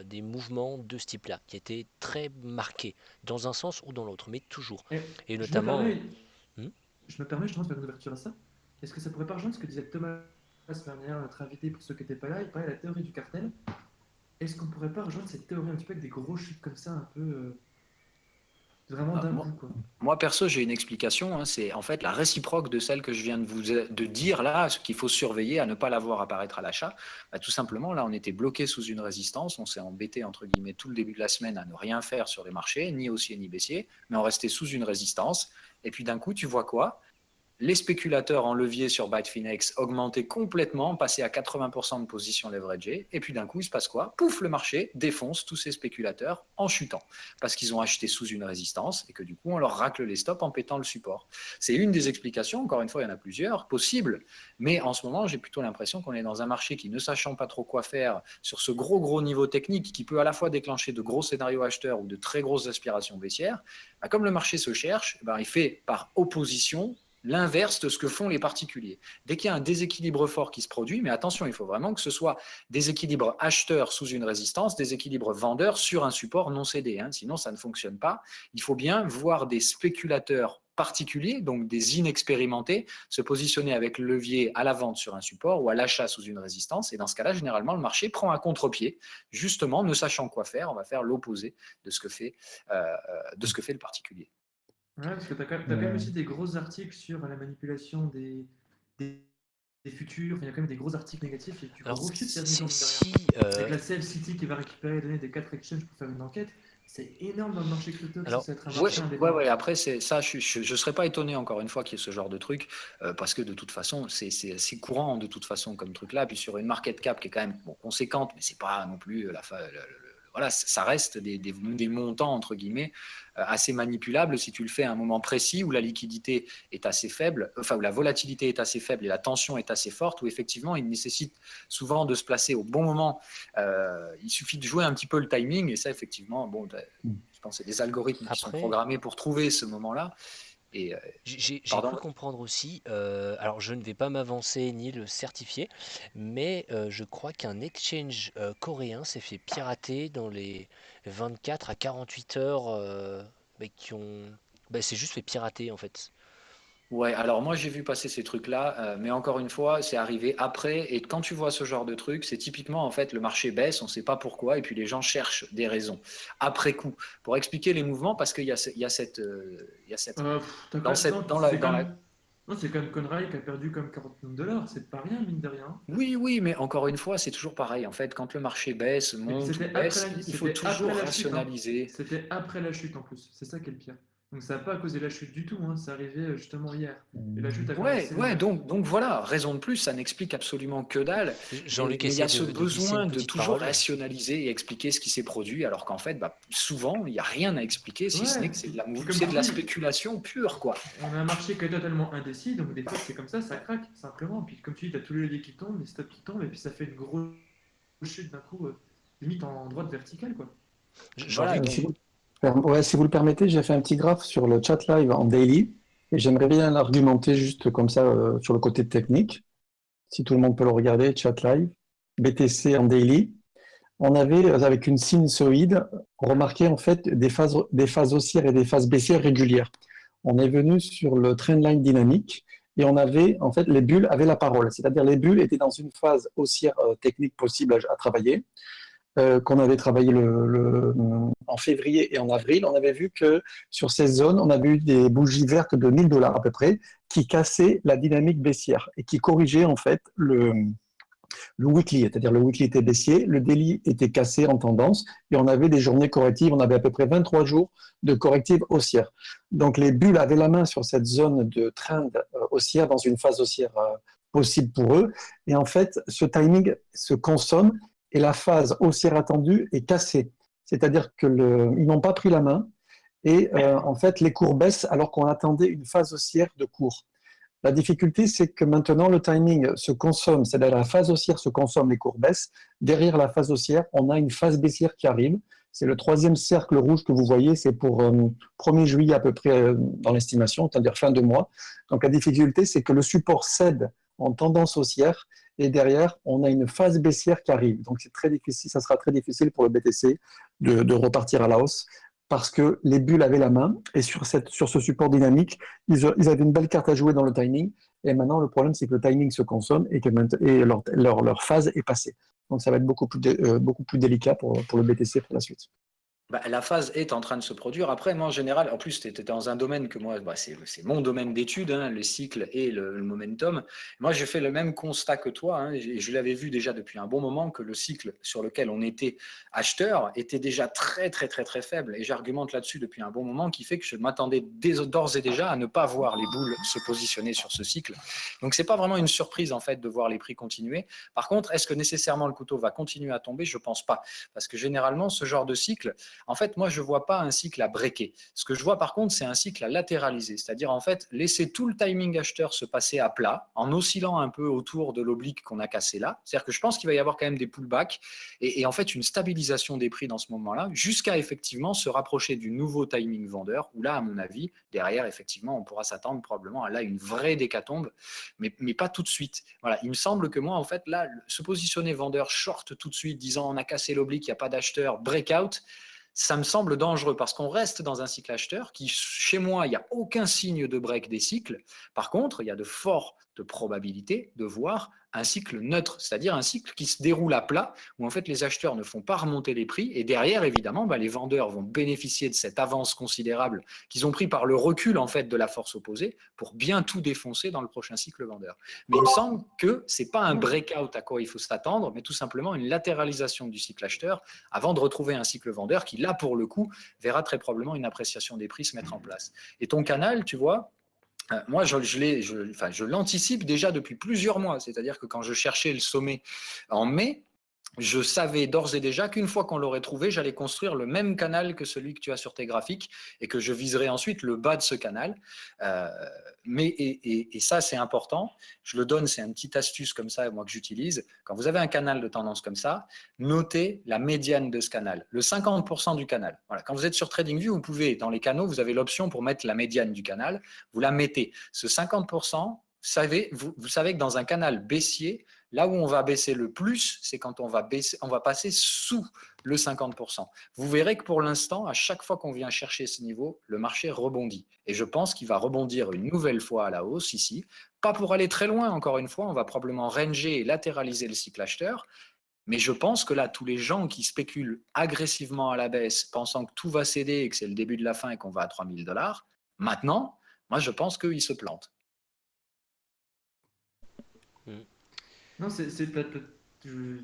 des mouvements de ce type-là, qui étaient très marqués, dans un sens ou dans l'autre, mais toujours. Et Et je me notamment, permets, hmm, je me permets justement de faire une ouverture à ça. Est-ce que ça pourrait pas rejoindre ce que disait Thomas Werner, notre invité, pour ceux qui n'étaient pas là? Il parlait de la théorie du cartel. Est-ce qu'on pourrait pas rejoindre cette théorie un petit peu avec des gros chutes comme ça, un peu vraiment Ah, d'un moi, coup, quoi? moi, perso, j'ai une explication. Hein, c'est en fait la réciproque de celle que je viens de dire là, ce qu'il faut surveiller à ne pas la voir apparaître à l'achat. Bah, tout simplement, là, on était bloqué sous une résistance. On s'est embêté, entre guillemets, tout le début de la semaine à ne rien faire sur les marchés, ni haussier ni baissier, mais on restait sous une résistance. Et puis d'un coup, tu vois quoi? Les spéculateurs en levier sur Bitfinex augmentaient complètement, passaient à 80% de position leveragée, et puis d'un coup, il se passe quoi? Pouf, le marché défonce tous ces spéculateurs en chutant, parce qu'ils ont acheté sous une résistance, et que du coup, on leur racle les stops en pétant le support. C'est une des explications, encore une fois, il y en a plusieurs, possibles, mais en ce moment, j'ai plutôt l'impression qu'on est dans un marché qui, ne sachant pas trop quoi faire, sur ce gros niveau technique, qui peut à la fois déclencher de gros scénarios acheteurs ou de très grosses aspirations baissières, bah, comme le marché se cherche, bah, il fait par opposition l'inverse de ce que font les particuliers. Dès qu'il y a un déséquilibre fort qui se produit, mais attention, il faut vraiment que ce soit déséquilibre acheteur sous une résistance, déséquilibre vendeur sur un support non cédé, hein, sinon ça ne fonctionne pas. Il faut bien voir des spéculateurs particuliers, donc des inexpérimentés, se positionner avec le levier à la vente sur un support ou à l'achat sous une résistance, et dans ce cas-là, généralement, le marché prend un contre-pied, justement, ne sachant quoi faire, on va faire l'opposé de ce que fait le particulier. Ouais, parce que tu as, quand même aussi des gros articles sur la manipulation des, des futurs. Il y a quand même des gros articles négatifs et du alors gros chute ces derniers si, temps, mine de rien. si, Avec la Cell City qui va récupérer les données des 4 exchanges pour faire une enquête, c'est énorme dans le marché crypto que alors, ça être un Ouais, marché ouais, indépendant. ouais. Après, c'est ça, je serais pas étonné encore une fois qu'il y ait ce genre de truc, parce que de toute façon, c'est assez courant de toute façon comme truc là. Puis sur une market cap qui est quand même bon, conséquente, mais c'est pas non plus voilà, ça reste des montants entre guillemets assez manipulables si tu le fais à un moment précis où la liquidité est assez faible, enfin où la volatilité est assez faible et la tension est assez forte, où effectivement il nécessite souvent de se placer au bon moment. Il suffit de jouer un petit peu le timing et ça effectivement, bon. Je pense que c'est des algorithmes qui sont après, programmés pour trouver ce moment-là. Et j'ai pardon. cru comprendre aussi, alors je ne vais pas m'avancer ni le certifier, mais je crois qu'un exchange coréen s'est fait pirater dans les 24 à 48 heures, qui ont, c'est juste fait pirater en fait. Ouais, alors moi j'ai vu passer ces trucs-là, mais encore une fois, c'est arrivé après. Et quand tu vois ce genre de truc, c'est typiquement en fait le marché baisse, on ne sait pas pourquoi, et puis les gens cherchent des raisons après coup pour expliquer les mouvements, parce qu'il y a, il y a cette dans cette Non, dans la non, c'est quand même Conray qui a perdu comme 40 millions de dollars. C'est pas rien, mine de rien. Oui, oui, mais encore une fois, c'est toujours pareil. En fait, quand le marché baisse, Et puis monte ou baisse, il faut c'était après toujours la chute, hein. rationaliser. C'était après la chute en plus. C'est ça qui est le pire. Donc ça n'a pas causé la chute du tout, hein. C'est arrivé justement hier. Et la chute a quand même Ouais, ouais, accéléré. donc voilà, raison de plus, ça n'explique absolument que dalle, Jean-Luc mais il y a essaie ce de glisser une besoin de petite toujours parole. rationaliser et expliquer ce qui s'est produit, alors qu'en fait, bah, souvent, il n'y a rien à expliquer, si ce Ouais, n'est que puis comme c'est tu de la dis, spéculation pure, quoi. on a un marché qui est totalement indécis, donc des fois c'est comme ça craque, simplement. Puis comme tu dis, tu as tous les leviers qui tombent, les stops qui tombent, et puis ça fait une grosse chute d'un coup, limite en droite verticale, quoi. Voilà, Jean-Luc, Si ouais, si vous le permettez, j'ai fait un petit graphe sur le chat live en daily et j'aimerais bien l'argumenter juste comme ça sur le côté technique. Si tout le monde peut le regarder, chat live, BTC en daily. On avait, avec une sinusoïde, remarqué en fait des phases haussières et des phases baissières régulières. On est venu sur le trendline dynamique et on avait, en fait, les bulles avaient la parole. C'est-à-dire les bulles étaient dans une phase haussière technique possible à travailler, qu'on avait travaillé en février et en avril. On avait vu que sur ces zones, on avait eu des bougies vertes de 1000 dollars à peu près qui cassaient la dynamique baissière et qui corrigeaient en fait le weekly, c'est-à-dire le weekly était baissier, le daily était cassé en tendance et on avait des journées correctives, on avait à peu près 23 jours de correctives haussières. Donc les bulles avaient la main sur cette zone de trend haussière dans une phase haussière possible pour eux et en fait ce timing se consomme et la phase haussière attendue est cassée. C'est-à-dire qu'ils n'ont pas pris la main et en fait les cours baissent alors qu'on attendait une phase haussière de cours. La difficulté, c'est que maintenant, le timing se consomme, c'est-à-dire la phase haussière se consomme, les cours baissent. Derrière la phase haussière, on a une phase baissière qui arrive. C'est le troisième cercle rouge que vous voyez, c'est pour 1er juillet à peu près dans l'estimation, c'est-à-dire fin de mois. Donc la difficulté, c'est que le support cède en tendance haussière et derrière, on a une phase baissière qui arrive. Donc, c'est très difficile, ça sera très difficile pour le BTC de repartir à la hausse parce que les bulles avaient la main et sur ce support dynamique, ils avaient une belle carte à jouer dans le timing. Et maintenant, le problème, c'est que le timing se consomme et que leur phase est passée. Donc, ça va être beaucoup plus délicat pour le BTC pour la suite. Bah, la phase est en train de se produire. Après, moi, en général, en plus, tu étais dans un domaine que moi, c'est mon domaine d'étude, hein, le cycle et le momentum. Moi, j'ai fait le même constat que toi, hein, et je l'avais vu déjà depuis un bon moment, que le cycle sur lequel on était acheteur était déjà très, très, très, très faible. Et j'argumente là-dessus depuis un bon moment, qui fait que je m'attendais d'ores et déjà à ne pas voir les boules se positionner sur ce cycle. Donc, ce n'est pas vraiment une surprise, en fait, de voir les prix continuer. Par contre, est-ce que nécessairement le couteau va continuer à tomber? Je ne pense pas. Parce que généralement, ce genre de cycle, en fait, moi, je ne vois pas un cycle à breaker. Ce que je vois, par contre, c'est un cycle à latéraliser. C'est-à-dire, en fait, laisser tout le timing acheteur se passer à plat, en oscillant un peu autour de l'oblique qu'on a cassé là. C'est-à-dire que je pense qu'il va y avoir quand même des pullbacks et en fait, une stabilisation des prix dans ce moment-là, jusqu'à effectivement se rapprocher du nouveau timing vendeur, où là, à mon avis, derrière, effectivement, on pourra s'attendre probablement à là une vraie décatombe, mais pas tout de suite. Voilà, il me semble que moi, en fait, là, se positionner vendeur short tout de suite, disant on a cassé l'oblique, il n'y a pas d'acheteur, breakout, ça me semble dangereux parce qu'on reste dans un cycle acheteur qui, chez moi, il n'y a aucun signe de break des cycles. Par contre, il y a de fortes probabilités de voir un cycle neutre, c'est-à-dire un cycle qui se déroule à plat, où en fait les acheteurs ne font pas remonter les prix, et derrière, évidemment, les vendeurs vont bénéficier de cette avance considérable qu'ils ont pris par le recul en fait de la force opposée pour bien tout défoncer dans le prochain cycle vendeur. Mais il me semble que ce n'est pas un breakout à quoi il faut s'attendre, mais tout simplement une latéralisation du cycle acheteur avant de retrouver un cycle vendeur qui, là, pour le coup, verra très probablement une appréciation des prix se mettre en place. Et ton canal, tu vois, moi, je l'anticipe déjà depuis plusieurs mois. C'est-à-dire que quand je cherchais le sommet en mai, je savais d'ores et déjà qu'une fois qu'on l'aurait trouvé, j'allais construire le même canal que celui que tu as sur tes graphiques et que je viserais ensuite le bas de ce canal. Et ça, c'est important. Je le donne, c'est une petite astuce comme ça, moi, que j'utilise. Quand vous avez un canal de tendance comme ça, notez la médiane de ce canal, le 50% du canal. Voilà. Quand vous êtes sur TradingView, vous pouvez, dans les canaux, vous avez l'option pour mettre la médiane du canal. Vous la mettez. Ce 50%, vous savez que dans un canal baissier, là où on va baisser le plus, c'est quand on va passer sous le 50%. Vous verrez que pour l'instant, à chaque fois qu'on vient chercher ce niveau, le marché rebondit. Et je pense qu'il va rebondir une nouvelle fois à la hausse ici. Pas pour aller très loin, encore une fois, on va probablement ranger et latéraliser le cycle acheteur. Mais je pense que là, tous les gens qui spéculent agressivement à la baisse, pensant que tout va céder et que c'est le début de la fin et qu'on va à 3 000 $, maintenant, moi, je pense qu'ils se plantent. Non,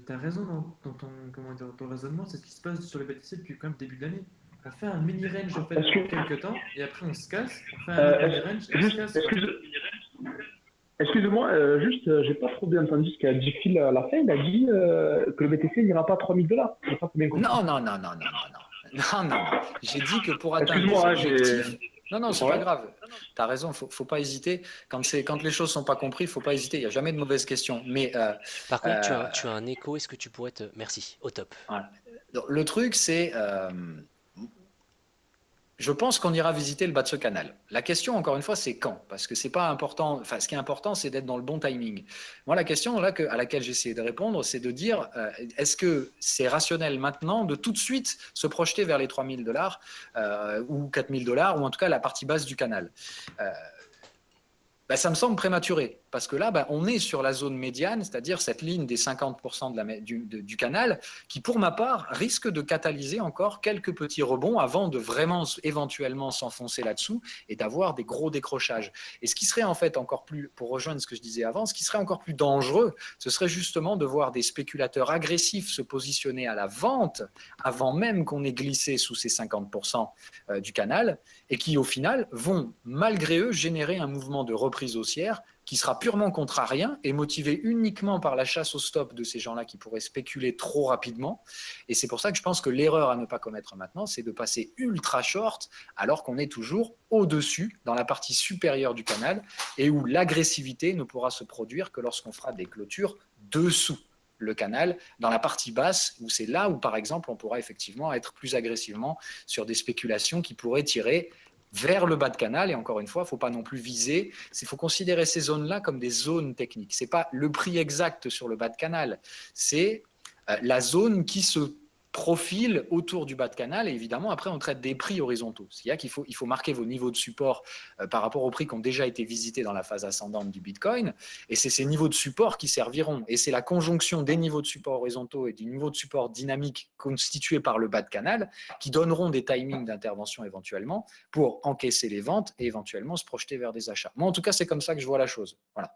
t'as raison dans ton raisonnement, c'est ce qui se passe sur les BTC depuis quand même le début de l'année. On fait un mini range en fait pendant quelques temps et après on se casse, on fait un autre mini range et on se casse. Excuse-moi, j'ai pas trop bien entendu ce qu'a dit Phil à la fin. Il a dit que le BTC n'ira pas à 3 000 $. J'ai pas trop bien compris. Non. J'ai dit que pour atteindre les objectifs. Non, c'est pas grave. Tu as raison, faut pas hésiter. Quand les choses sont pas comprises, faut pas hésiter. Il n'y a jamais de mauvaises questions. Mais par contre, tu as un écho. Est-ce que tu pourrais Merci, au top. Voilà. Donc, le truc, c'est. Je pense qu'on ira visiter le bas de ce canal. La question, encore une fois, c'est quand? Parce que c'est pas important. Enfin, ce qui est important, c'est d'être dans le bon timing. Moi, la question là à laquelle j'ai essayé de répondre, c'est de dire est-ce que c'est rationnel maintenant de tout de suite se projeter vers les 3 000 $ ou 4 000 $, ou en tout cas la partie basse du canal? Ça me semble prématuré, parce que là, on est sur la zone médiane, c'est-à-dire cette ligne des 50% du canal, qui, pour ma part, risque de catalyser encore quelques petits rebonds avant de vraiment éventuellement s'enfoncer là-dessous et d'avoir des gros décrochages. Et ce qui serait en fait encore plus, pour rejoindre ce que je disais avant, ce qui serait encore plus dangereux, ce serait justement de voir des spéculateurs agressifs se positionner à la vente avant même qu'on ait glissé sous ces 50% du canal, et qui, au final, vont, malgré eux, générer un mouvement de reprise haussière qui sera purement contrarien et motivé uniquement par la chasse au stop de ces gens-là qui pourraient spéculer trop rapidement. Et c'est pour ça que je pense que l'erreur à ne pas commettre maintenant, c'est de passer ultra short alors qu'on est toujours au-dessus, dans la partie supérieure du canal, et où l'agressivité ne pourra se produire que lorsqu'on fera des clôtures dessous le canal, dans la partie basse, où c'est là où, par exemple, on pourra effectivement être plus agressivement sur des spéculations qui pourraient tirer vers le bas de canal. Et encore une fois, il ne faut pas non plus viser, il faut considérer ces zones-là comme des zones techniques. Ce n'est pas le prix exact sur le bas de canal, c'est la zone qui se profile autour du bas de canal. Et évidemment, après, on traite des prix horizontaux. C'est-à-dire qu'il faut marquer vos niveaux de support par rapport aux prix qui ont déjà été visités dans la phase ascendante du Bitcoin. Et c'est ces niveaux de support qui serviront. Et c'est la conjonction des niveaux de support horizontaux et du niveau de support dynamique constitué par le bas de canal qui donneront des timings d'intervention éventuellement pour encaisser les ventes et éventuellement se projeter vers des achats. Moi, en tout cas, c'est comme ça que je vois la chose. Voilà.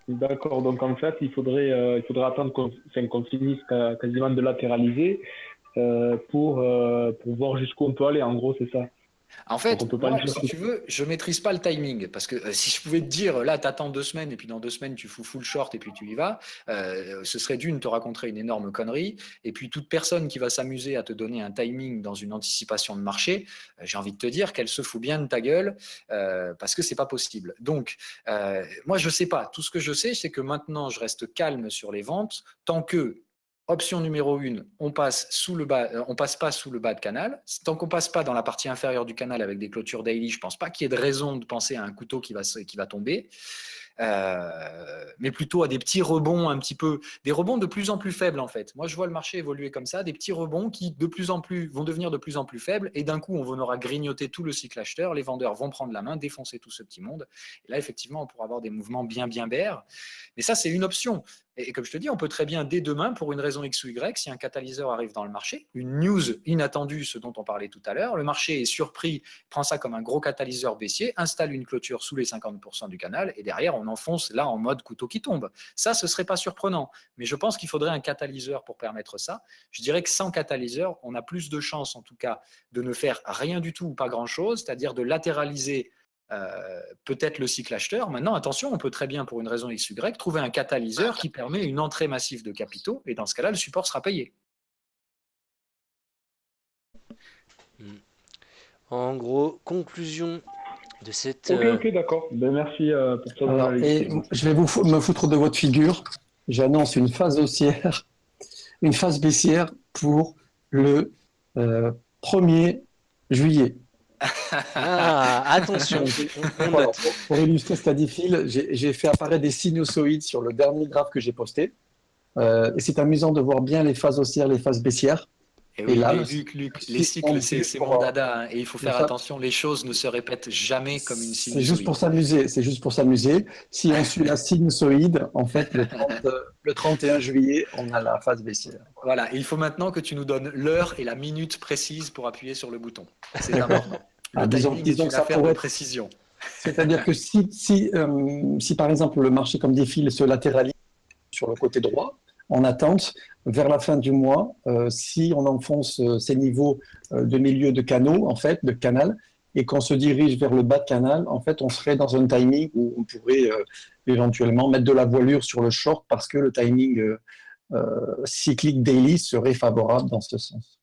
D'accord, donc en fait, il faudrait attendre qu'on finisse quasiment de latéraliser pour voir jusqu'où on peut aller. En gros, c'est ça. En fait, Donc, on peut pas moi, le dire. si tu veux, je ne maîtrise pas le timing. Parce que si je pouvais te dire, là, tu attends 2 semaines et puis dans 2 semaines, tu fous full short et puis tu y vas, ce serait d'une, te raconterait une énorme connerie. Et puis, toute personne qui va s'amuser à te donner un timing dans une anticipation de marché, j'ai envie de te dire qu'elle se fout bien de ta gueule parce que ce n'est pas possible. Donc, moi, je ne sais pas. Tout ce que je sais, c'est que maintenant, je reste calme sur les ventes tant que option numéro 1, on passe pas sous le bas de canal. Tant qu'on passe pas dans la partie inférieure du canal avec des clôtures daily, je pense pas qu'il y ait de raison de penser à un couteau qui va tomber. Mais plutôt à des petits rebonds un petit peu, des rebonds de plus en plus faibles en fait. Moi je vois le marché évoluer comme ça, des petits rebonds qui vont devenir de plus en plus faibles et d'un coup on aura grignoté tout le cycle acheteur, les vendeurs vont prendre la main, défoncer tout ce petit monde et là effectivement on pourra avoir des mouvements bien bears. Mais ça c'est une option. Et comme je te dis, on peut très bien dès demain, pour une raison X ou Y, si un catalyseur arrive dans le marché, une news inattendue, ce dont on parlait tout à l'heure, le marché est surpris, prend ça comme un gros catalyseur baissier, installe une clôture sous les 50% du canal, et derrière, on enfonce là en mode couteau qui tombe. Ça, ce ne serait pas surprenant. Mais je pense qu'il faudrait un catalyseur pour permettre ça. Je dirais que sans catalyseur, on a plus de chances, en tout cas, de ne faire rien du tout ou pas grand-chose, c'est-à-dire de latéraliser peut-être le cycle acheteur. Maintenant, attention, on peut très bien, pour une raison X, Y, trouver un catalyseur qui permet une entrée massive de capitaux, et dans ce cas-là, le support sera payé. En gros, conclusion de cette... Ok, d'accord. Ben, merci pour ton Alors, analyse. et je vais me foutre de votre figure. J'annonce une phase haussière, une phase baissière pour le 1er juillet. Ah, attention, on Voilà, note. pour illustrer cet adifil, j'ai fait apparaître des sinusoïdes sur le dernier graphe que j'ai posté. Et c'est amusant de voir bien les phases haussières, les phases baissières. Et oui, là, mais Luc, les cycles, c'est mon dada, hein, et il faut faire attention, les choses ne se répètent jamais comme une sinusoïde. C'est juste pour s'amuser. Si on suit la sinusoïde, en fait, le 31 juillet, on a la phase baissière. Voilà, et il faut maintenant que tu nous donnes l'heure et la minute précise pour appuyer sur le bouton. C'est important. Le timing est une affaire de précision. C'est-à-dire que si par exemple le marché comme défile se latéralise sur le côté droit, en attente, vers la fin du mois, si on enfonce ces niveaux de milieu de canaux, en fait, de canal, et qu'on se dirige vers le bas de canal, en fait, on serait dans un timing où on pourrait éventuellement mettre de la voilure sur le short parce que le timing cyclique daily serait favorable dans ce sens.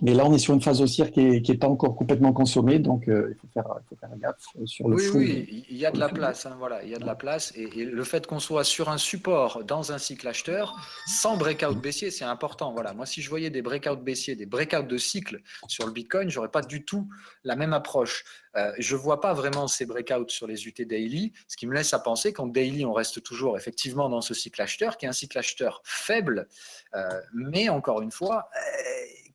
Mais là, on est sur une phase haussière qui n'est pas encore complètement consommée, donc il faut faire gaffe sur le fond. Oui, il y a de la place, hein, voilà, il y a de la place. Et le fait qu'on soit sur un support dans un cycle acheteur, sans breakout baissier, c'est important. Voilà. Moi, si je voyais des breakouts baissiers, des breakouts de cycle sur le Bitcoin, je n'aurais pas du tout la même approche. Je ne vois pas vraiment ces breakouts sur les UT daily, ce qui me laisse à penser qu'en daily, on reste toujours effectivement dans ce cycle acheteur, qui est un cycle acheteur faible, mais encore une fois,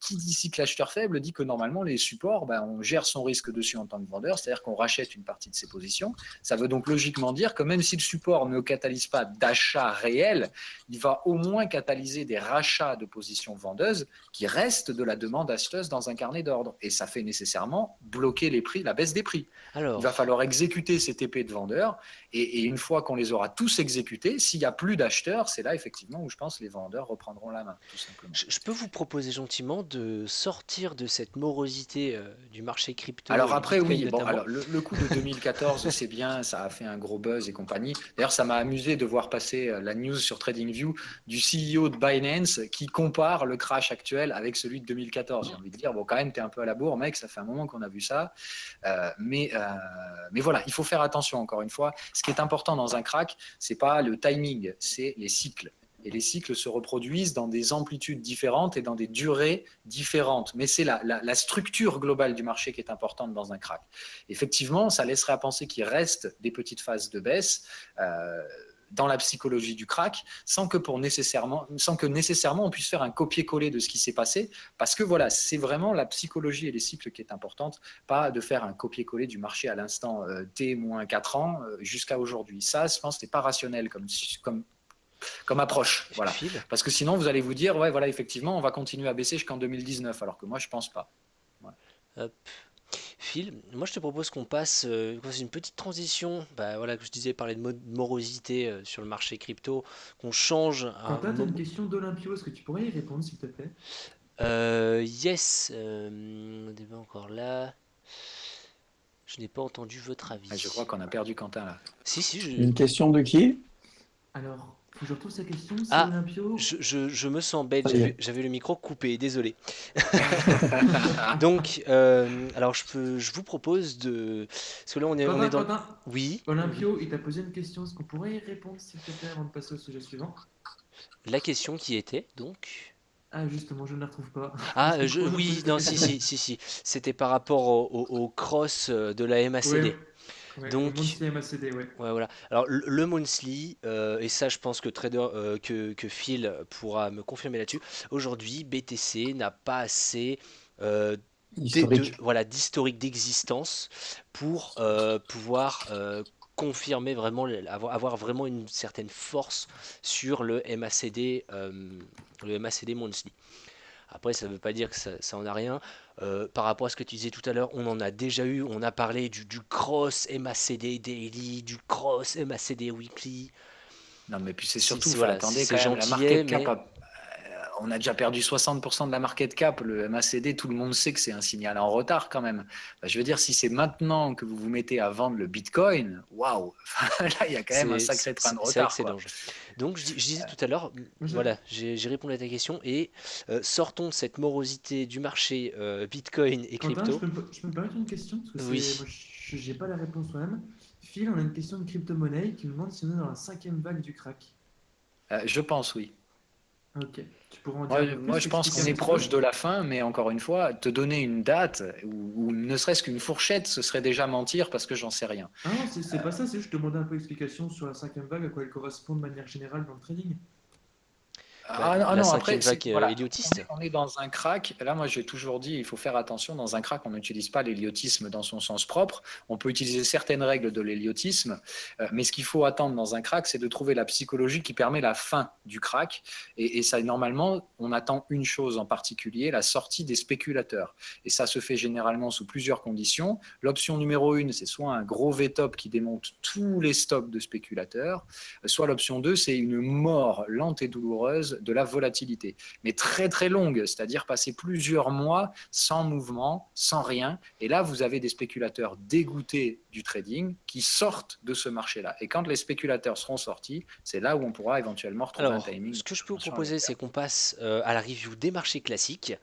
qui dit cycle acheteur faible dit que normalement les supports, on gère son risque dessus en tant que vendeur, c'est-à-dire qu'on rachète une partie de ses positions. Ça veut donc logiquement dire que même si le support ne catalyse pas d'achat réel, il va au moins catalyser des rachats de positions vendeuses qui restent de la demande acheteuse dans un carnet d'ordre. Et ça fait nécessairement bloquer les prix, la baisse des prix. Alors, il va falloir exécuter ces TP de vendeurs et une fois qu'on les aura tous exécutés, s'il n'y a plus d'acheteurs, c'est là effectivement où je pense que les vendeurs reprendront la main, tout simplement. je peux vous proposer gentiment de sortir de cette morosité du marché crypto. Alors après, oui, notamment. alors le coup de 2014, c'est bien, ça a fait un gros buzz et compagnie. D'ailleurs, ça m'a amusé de voir passer la news sur TradingView du CEO de Binance qui compare le crash actuel avec celui de 2014. J'ai envie de dire, bon, quand même, t'es un peu à la bourre, mec, ça fait un moment qu'on a vu ça. Mais voilà, il faut faire attention, encore une fois. Ce qui est important dans un crack, c'est pas le timing, c'est les cycles. Et les cycles se reproduisent dans des amplitudes différentes et dans des durées différentes. Mais c'est la structure globale du marché qui est importante dans un crack. Effectivement, ça laisserait à penser qu'il reste des petites phases de baisse dans la psychologie du crack, sans que nécessairement on puisse faire un copier-coller de ce qui s'est passé, parce que voilà, c'est vraiment la psychologie et les cycles qui est importante, pas de faire un copier-coller du marché à l'instant T-4 ans jusqu'à aujourd'hui. Ça, je pense que c'est pas rationnel comme approche, voilà. Phil, Parce que sinon, vous allez vous dire, ouais, voilà, effectivement, on va continuer à baisser jusqu'en 2019, alors que moi, je pense pas. hop. Phil, moi je te propose qu'on passe une petite transition, bah, voilà, que je disais, parler de morosité sur le marché crypto, qu'on change un Quentin, tu as une question d'Olympio, est-ce que tu pourrais y répondre, s'il te plaît? yes, débat encore là. Je n'ai pas entendu votre avis. Je crois qu'on a perdu Quentin là. Si, Une question de qui? Alors, faut que je retrouve sa question, c'est Ah, Olympio. je me sens bête, Ça y est. j'avais le micro coupé, désolé. Donc, alors je vous propose de... Parce que là on est dans... Quentin, Oui, Olympio, il t'a posé une question, est-ce qu'on pourrait y répondre, s'il te plaît, avant de passer au sujet suivant? la question qui était, donc... Ah, justement, je ne la retrouve pas. Ah, Est-ce qu'on pourrait oui, reposer ta non, question? si. C'était par rapport au cross de la MACD. Ouais, au Donc, Monthly MACD, ouais. ouais, voilà. Alors, le monthly, et ça, je pense que que Phil pourra me confirmer là-dessus. Aujourd'hui, BTC n'a pas assez Historique. voilà, d'historique d'existence pour pouvoir confirmer vraiment, avoir vraiment une certaine force sur le MACD monthly. Après, ça ne veut pas dire que ça en a rien. Par rapport à ce que tu disais tout à l'heure, on en a déjà eu. On a parlé du cross MACD daily, du cross MACD weekly. Non, mais puis c'est Si, surtout, voilà, attendez c'est quand même, la gentillet, market cap, mais on a déjà perdu 60% de la market cap. Le MACD, tout le monde sait que c'est un signal en retard quand même. Je veux dire, si c'est maintenant que vous vous mettez à vendre le Bitcoin, waouh, là, il y a quand même un sacré train de c'est vrai que retard, c'est quoi. dangereux. Donc, je disais tout à l'heure, Je- voilà, j'ai répondu à ta question et sortons de cette morosité du marché Bitcoin et Quentin, crypto. je peux me permettre une question? Parce que Oui, moi, je n'ai pas la réponse moi-même. Phil, on a une question de crypto-monnaie qui nous demande si on est dans la cinquième vague du crack. Je pense, oui. Ok. Tu pourrais en dire un peu Moi, plus, je pense expliquer qu'on un est petit peu? proche de la fin, mais encore une fois, te donner une date ou ne serait-ce qu'une fourchette, ce serait déjà mentir parce que j'en sais rien. Ah non, c'est pas ça, c'est juste demander un peu d'explication sur la cinquième vague, à quoi elle correspond de manière générale dans le trading. bah, Ah la non, cinquième après, vague voilà, héliotiste. on est dans un crack. Là, moi, j'ai toujours dit, il faut faire attention. Dans un crack, on n'utilise pas l'héliotisme dans son sens propre. On peut utiliser certaines règles de l'héliotisme, mais ce qu'il faut attendre dans un crack, c'est de trouver la psychologie qui permet la fin du crack. Et ça, normalement, on attend une chose en particulier, la sortie des spéculateurs. Et ça se fait généralement sous plusieurs conditions. L'option numéro 1, c'est soit un gros V-top qui démonte tous les stocks de spéculateurs, soit l'option 2, c'est une mort lente et douloureuse de la volatilité, mais très très longue, c'est-à-dire passer plusieurs mois sans mouvement, sans rien. Et là, vous avez des spéculateurs dégoûtés du trading qui sortent de ce marché-là. Et quand les spéculateurs seront sortis, c'est là où on pourra éventuellement retrouver Alors, un timing. ce que je peux vous Attention à proposer, long c'est terme. qu'on passe à la review des marchés classiques.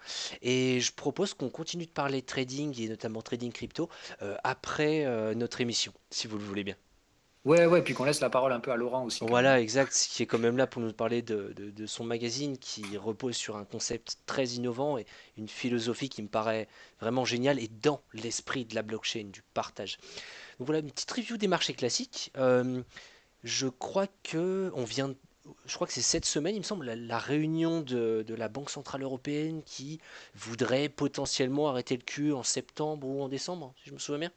Et je propose qu'on continue de parler trading et notamment trading crypto après notre émission, si vous le voulez bien. Ouais, puis qu'on laisse la parole un peu à Laurent aussi quand même. Voilà, exact, qui est quand même là pour nous parler de son magazine qui repose sur un concept très innovant et une philosophie qui me paraît vraiment géniale et dans l'esprit de la blockchain, du partage. Donc voilà, une petite review des marchés classiques. Je crois que je crois que c'est cette semaine, il me semble, la réunion de la Banque Centrale Européenne qui voudrait potentiellement arrêter le Q en septembre ou en décembre, si je me souviens bien.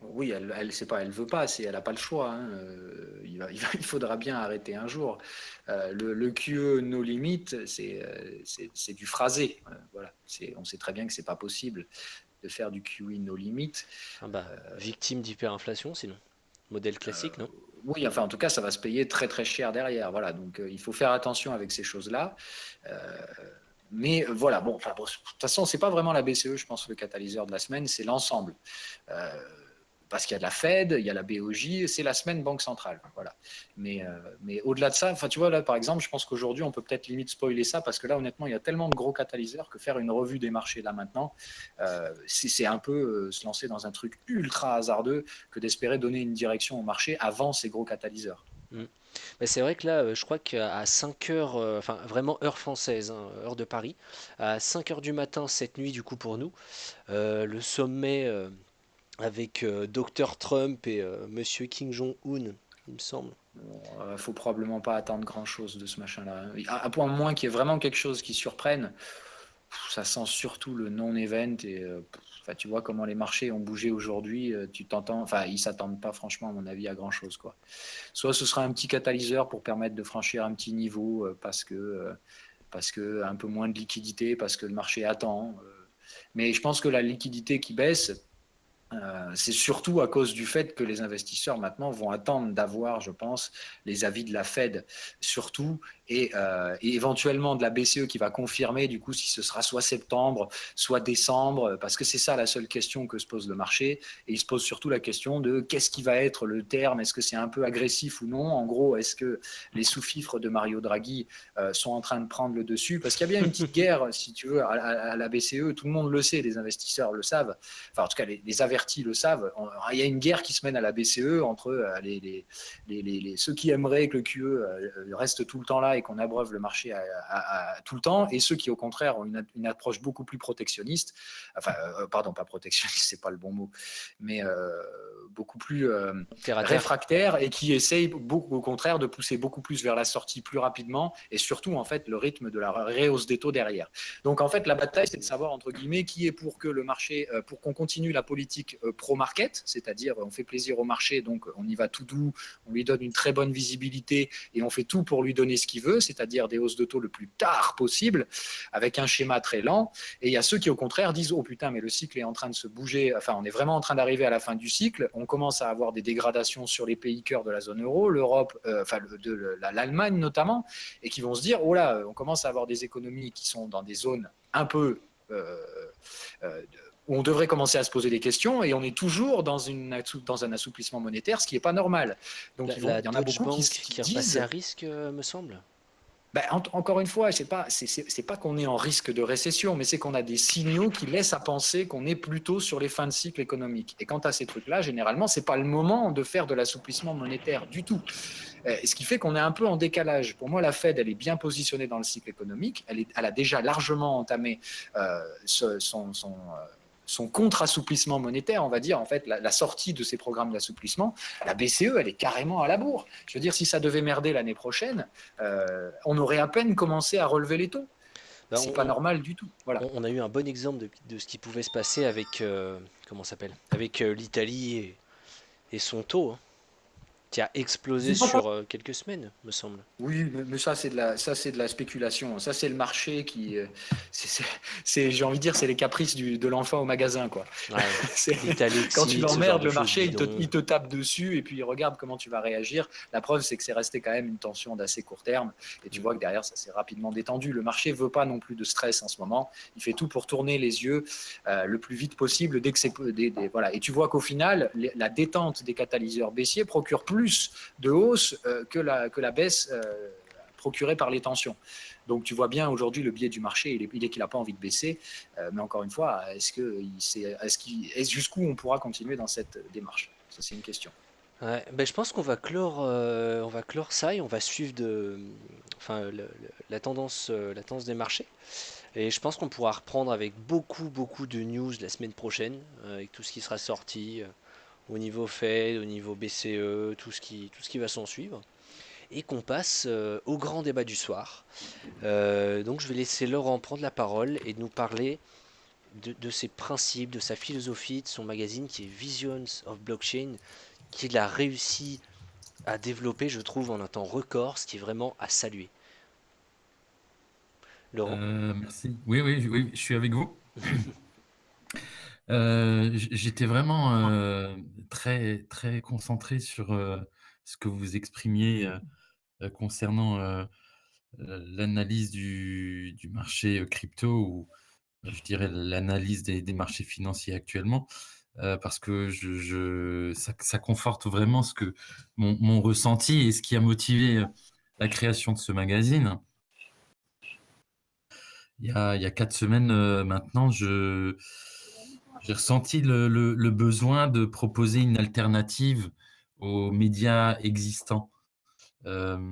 Oui, c'est pas, elle veut pas, elle n'a pas le choix, hein. Il faudra bien arrêter un jour. Le QE no limit, c'est du phrasé. Voilà, on sait très bien que c'est pas possible de faire du QE no limit. Ah bah, victime d'hyperinflation, sinon. Modèle classique, non? Oui, enfin, en tout cas, ça va se payer très très cher derrière. Voilà, donc il faut faire attention avec ces choses-là. Mais voilà, bon, de toute façon, c'est pas vraiment la BCE, je pense, le catalyseur de la semaine, c'est l'ensemble. Parce qu'il y a de la Fed, il y a la BOJ, c'est la semaine Banque Centrale. Voilà. Mais au-delà de ça, tu vois, là, par exemple, je pense qu'aujourd'hui, on peut peut-être limite spoiler ça, parce que là, honnêtement, il y a tellement de gros catalyseurs que faire une revue des marchés là maintenant, c'est un peu se lancer dans un truc ultra hasardeux que d'espérer donner une direction au marché avant ces gros catalyseurs. Mm. Mais c'est vrai que là, je crois qu'à 5 heures, enfin vraiment heure française, hein, heure de Paris, à 5 heures du matin cette nuit du coup pour nous, le sommet avec Dr Trump et Monsieur Kim Jong-un, il me semble. Bon, faut probablement pas attendre grand-chose de ce machin-là. À point moins qu'il y ait vraiment quelque chose qui surprenne, ça sent surtout le non-event et enfin, tu vois comment les marchés ont bougé aujourd'hui, tu t'entends, enfin ils s'attendent pas franchement à mon avis à grand-chose quoi. Soit ce sera un petit catalyseur pour permettre de franchir un petit niveau parce que un peu moins de liquidité, parce que le marché attend. Mais je pense que la liquidité qui baisse, c'est surtout à cause du fait que les investisseurs maintenant vont attendre d'avoir, je pense, les avis de la Fed surtout et éventuellement de la BCE qui va confirmer du coup si ce sera soit septembre, soit décembre, parce que c'est ça la seule question que se pose le marché. Et il se pose surtout la question de qu'est-ce qui va être le terme, est-ce que c'est un peu agressif ou non? En gros, est-ce que les sous-fifres de Mario Draghi sont en train de prendre le dessus? Parce qu'il y a bien une petite guerre, si tu veux, à la BCE, tout le monde le sait, les investisseurs le savent, enfin en tout cas les avertis le savent, il y a une guerre qui se mène à la BCE entre ceux qui aimeraient que le QE reste tout le temps là et qu'on abreuve le marché tout le temps, et ceux qui au contraire ont une approche beaucoup plus protectionniste, enfin pardon, pas protectionniste, c'est pas le bon mot, mais beaucoup plus Terre à terre. réfractaire et qui essayent beaucoup, au contraire de pousser beaucoup plus vers la sortie plus rapidement et surtout en fait le rythme de la rehausse des taux derrière. Donc en fait la bataille c'est de savoir entre guillemets qui est pour que le marché, pour qu'on continue la politique pro-market, c'est-à-dire on fait plaisir au marché donc on y va tout doux, on lui donne une très bonne visibilité et on fait tout pour lui donner ce qu'il veut, c'est-à-dire des hausses de taux le plus tard possible avec un schéma très lent. Et il y a ceux qui au contraire disent oh putain mais le cycle est en train de se bouger, enfin on est vraiment en train d'arriver à la fin du cycle, on commence à avoir des dégradations sur les pays cœurs de la zone euro, l'Europe, enfin l'Allemagne notamment, et qui vont se dire oh là on commence à avoir des économies qui sont dans des zones un peu où on devrait commencer à se poser des questions et on est toujours dans un assouplissement monétaire, ce qui n'est pas normal. Donc La il y en a Deutsche beaucoup Bank qui qui est repassée à disent risque, me semble. ben, encore une fois, c'est pas qu'on est en risque de récession, mais c'est qu'on a des signaux qui laissent à penser qu'on est plutôt sur les fins de cycle économique. Et quant à ces trucs-là, généralement, c'est pas le moment de faire de l'assouplissement monétaire du tout. Ce qui fait qu'on est un peu en décalage. Pour moi, la Fed, elle est bien positionnée dans le cycle économique. Elle a déjà largement entamé son contre-assouplissement monétaire, on va dire, en fait, la sortie de ces programmes d'assouplissement. La BCE, elle est carrément à la bourre. Je veux dire, si ça devait merder l'année prochaine, on aurait à peine commencé à relever les taux. Bah, C'est pas normal du tout. Voilà. on a eu un bon exemple de ce qui pouvait se passer avec comment ça s'appelle? Avec l'Italie et son taux, hein, qui a explosé sur quelques semaines, me semble. Oui, mais ça c'est de la spéculation. Ça c'est le marché qui, j'ai envie de dire, c'est les caprices de l'enfant au magasin, quoi. Ouais, Quand tu l'Italexit, ce genre l'emmerdes, de le choses marché, bidons. il te tape dessus et puis il regarde comment tu vas réagir. La preuve, c'est que c'est resté quand même une tension d'assez court terme et tu vois que derrière, ça s'est rapidement détendu. Le marché veut pas non plus de stress en ce moment. Il fait tout pour tourner les yeux le plus vite possible dès que c'est voilà. Et tu vois qu'au final, la détente des catalyseurs baissiers procure plus de hausse que la baisse procurée par les tensions. Donc tu vois bien aujourd'hui le biais du marché, il est qu'il n'a pas envie de baisser. Mais encore une fois, jusqu'où on pourra continuer dans cette démarche? Ça c'est une question. Ouais, ben, je pense on va clore ça et on va suivre enfin, la tendance des marchés. Et je pense qu'on pourra reprendre avec beaucoup de news la semaine prochaine, avec tout ce qui sera sorti au niveau Fed, au niveau BCE, tout ce qui va s'en suivre. Et qu'on passe au grand débat du soir. Donc je vais laisser Laurent prendre la parole et nous parler de ses principes, de sa philosophie, de son magazine qui est Visions of Blockchain, qu'il a réussi à développer, je trouve, en un temps record, ce qui est vraiment à saluer. Laurent? Merci. Oui, je suis avec vous. J'étais vraiment très concentré sur ce que vous exprimiez concernant l'analyse du marché crypto ou je dirais l'analyse des marchés financiers actuellement, parce que ça conforte vraiment mon ressenti et ce qui a motivé la création de ce magazine. Il y a 4 semaines maintenant, j'ai ressenti le besoin de proposer une alternative aux médias existants. Je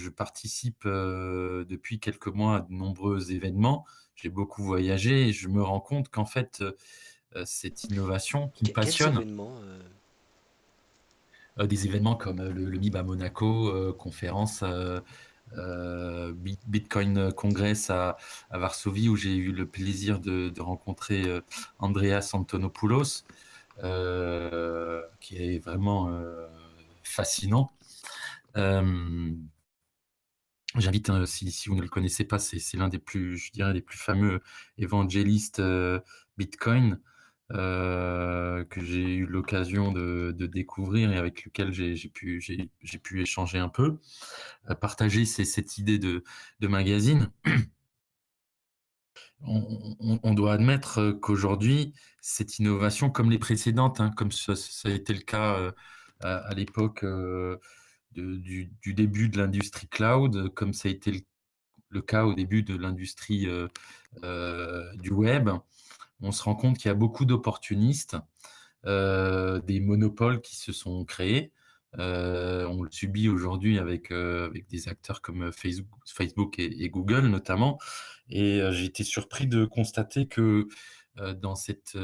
participe depuis quelques mois à de nombreux événements. J'ai beaucoup voyagé et je me rends compte qu'en fait, cette innovation qui me Quels passionne, événements des événements comme le MIB à Monaco, conférence Bitcoin Congress à Varsovie, où j'ai eu le plaisir de rencontrer Andreas Antonopoulos, qui est vraiment fascinant. J'invite, si vous ne le connaissez pas, c'est l'un des plus, je dirais, des plus fameux évangélistes Bitcoin que j'ai eu l'occasion de découvrir et avec lequel j'ai pu échanger un peu, partager cette idée de magazine. On doit admettre qu'aujourd'hui, cette innovation, comme les précédentes, hein, comme ça a été le cas à l'époque du début de l'industrie cloud, comme ça a été le cas au début de l'industrie du web, on se rend compte qu'il y a beaucoup d'opportunistes, des monopoles qui se sont créés. On le subit aujourd'hui avec des acteurs comme Facebook et Google notamment. Et j'ai été surpris de constater que dans cette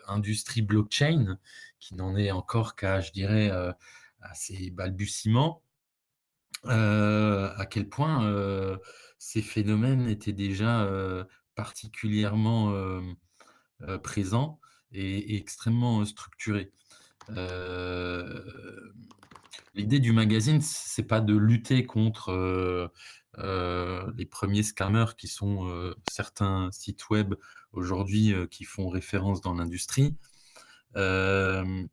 industrie blockchain, qui n'en est encore qu'à, je dirais, à ses balbutiements, à quel point ces phénomènes étaient déjà particulièrement présents et extrêmement structurés. L'idée du magazine, c'est pas de lutter contre les premiers scammers qui sont certains sites web aujourd'hui qui font référence dans l'industrie, de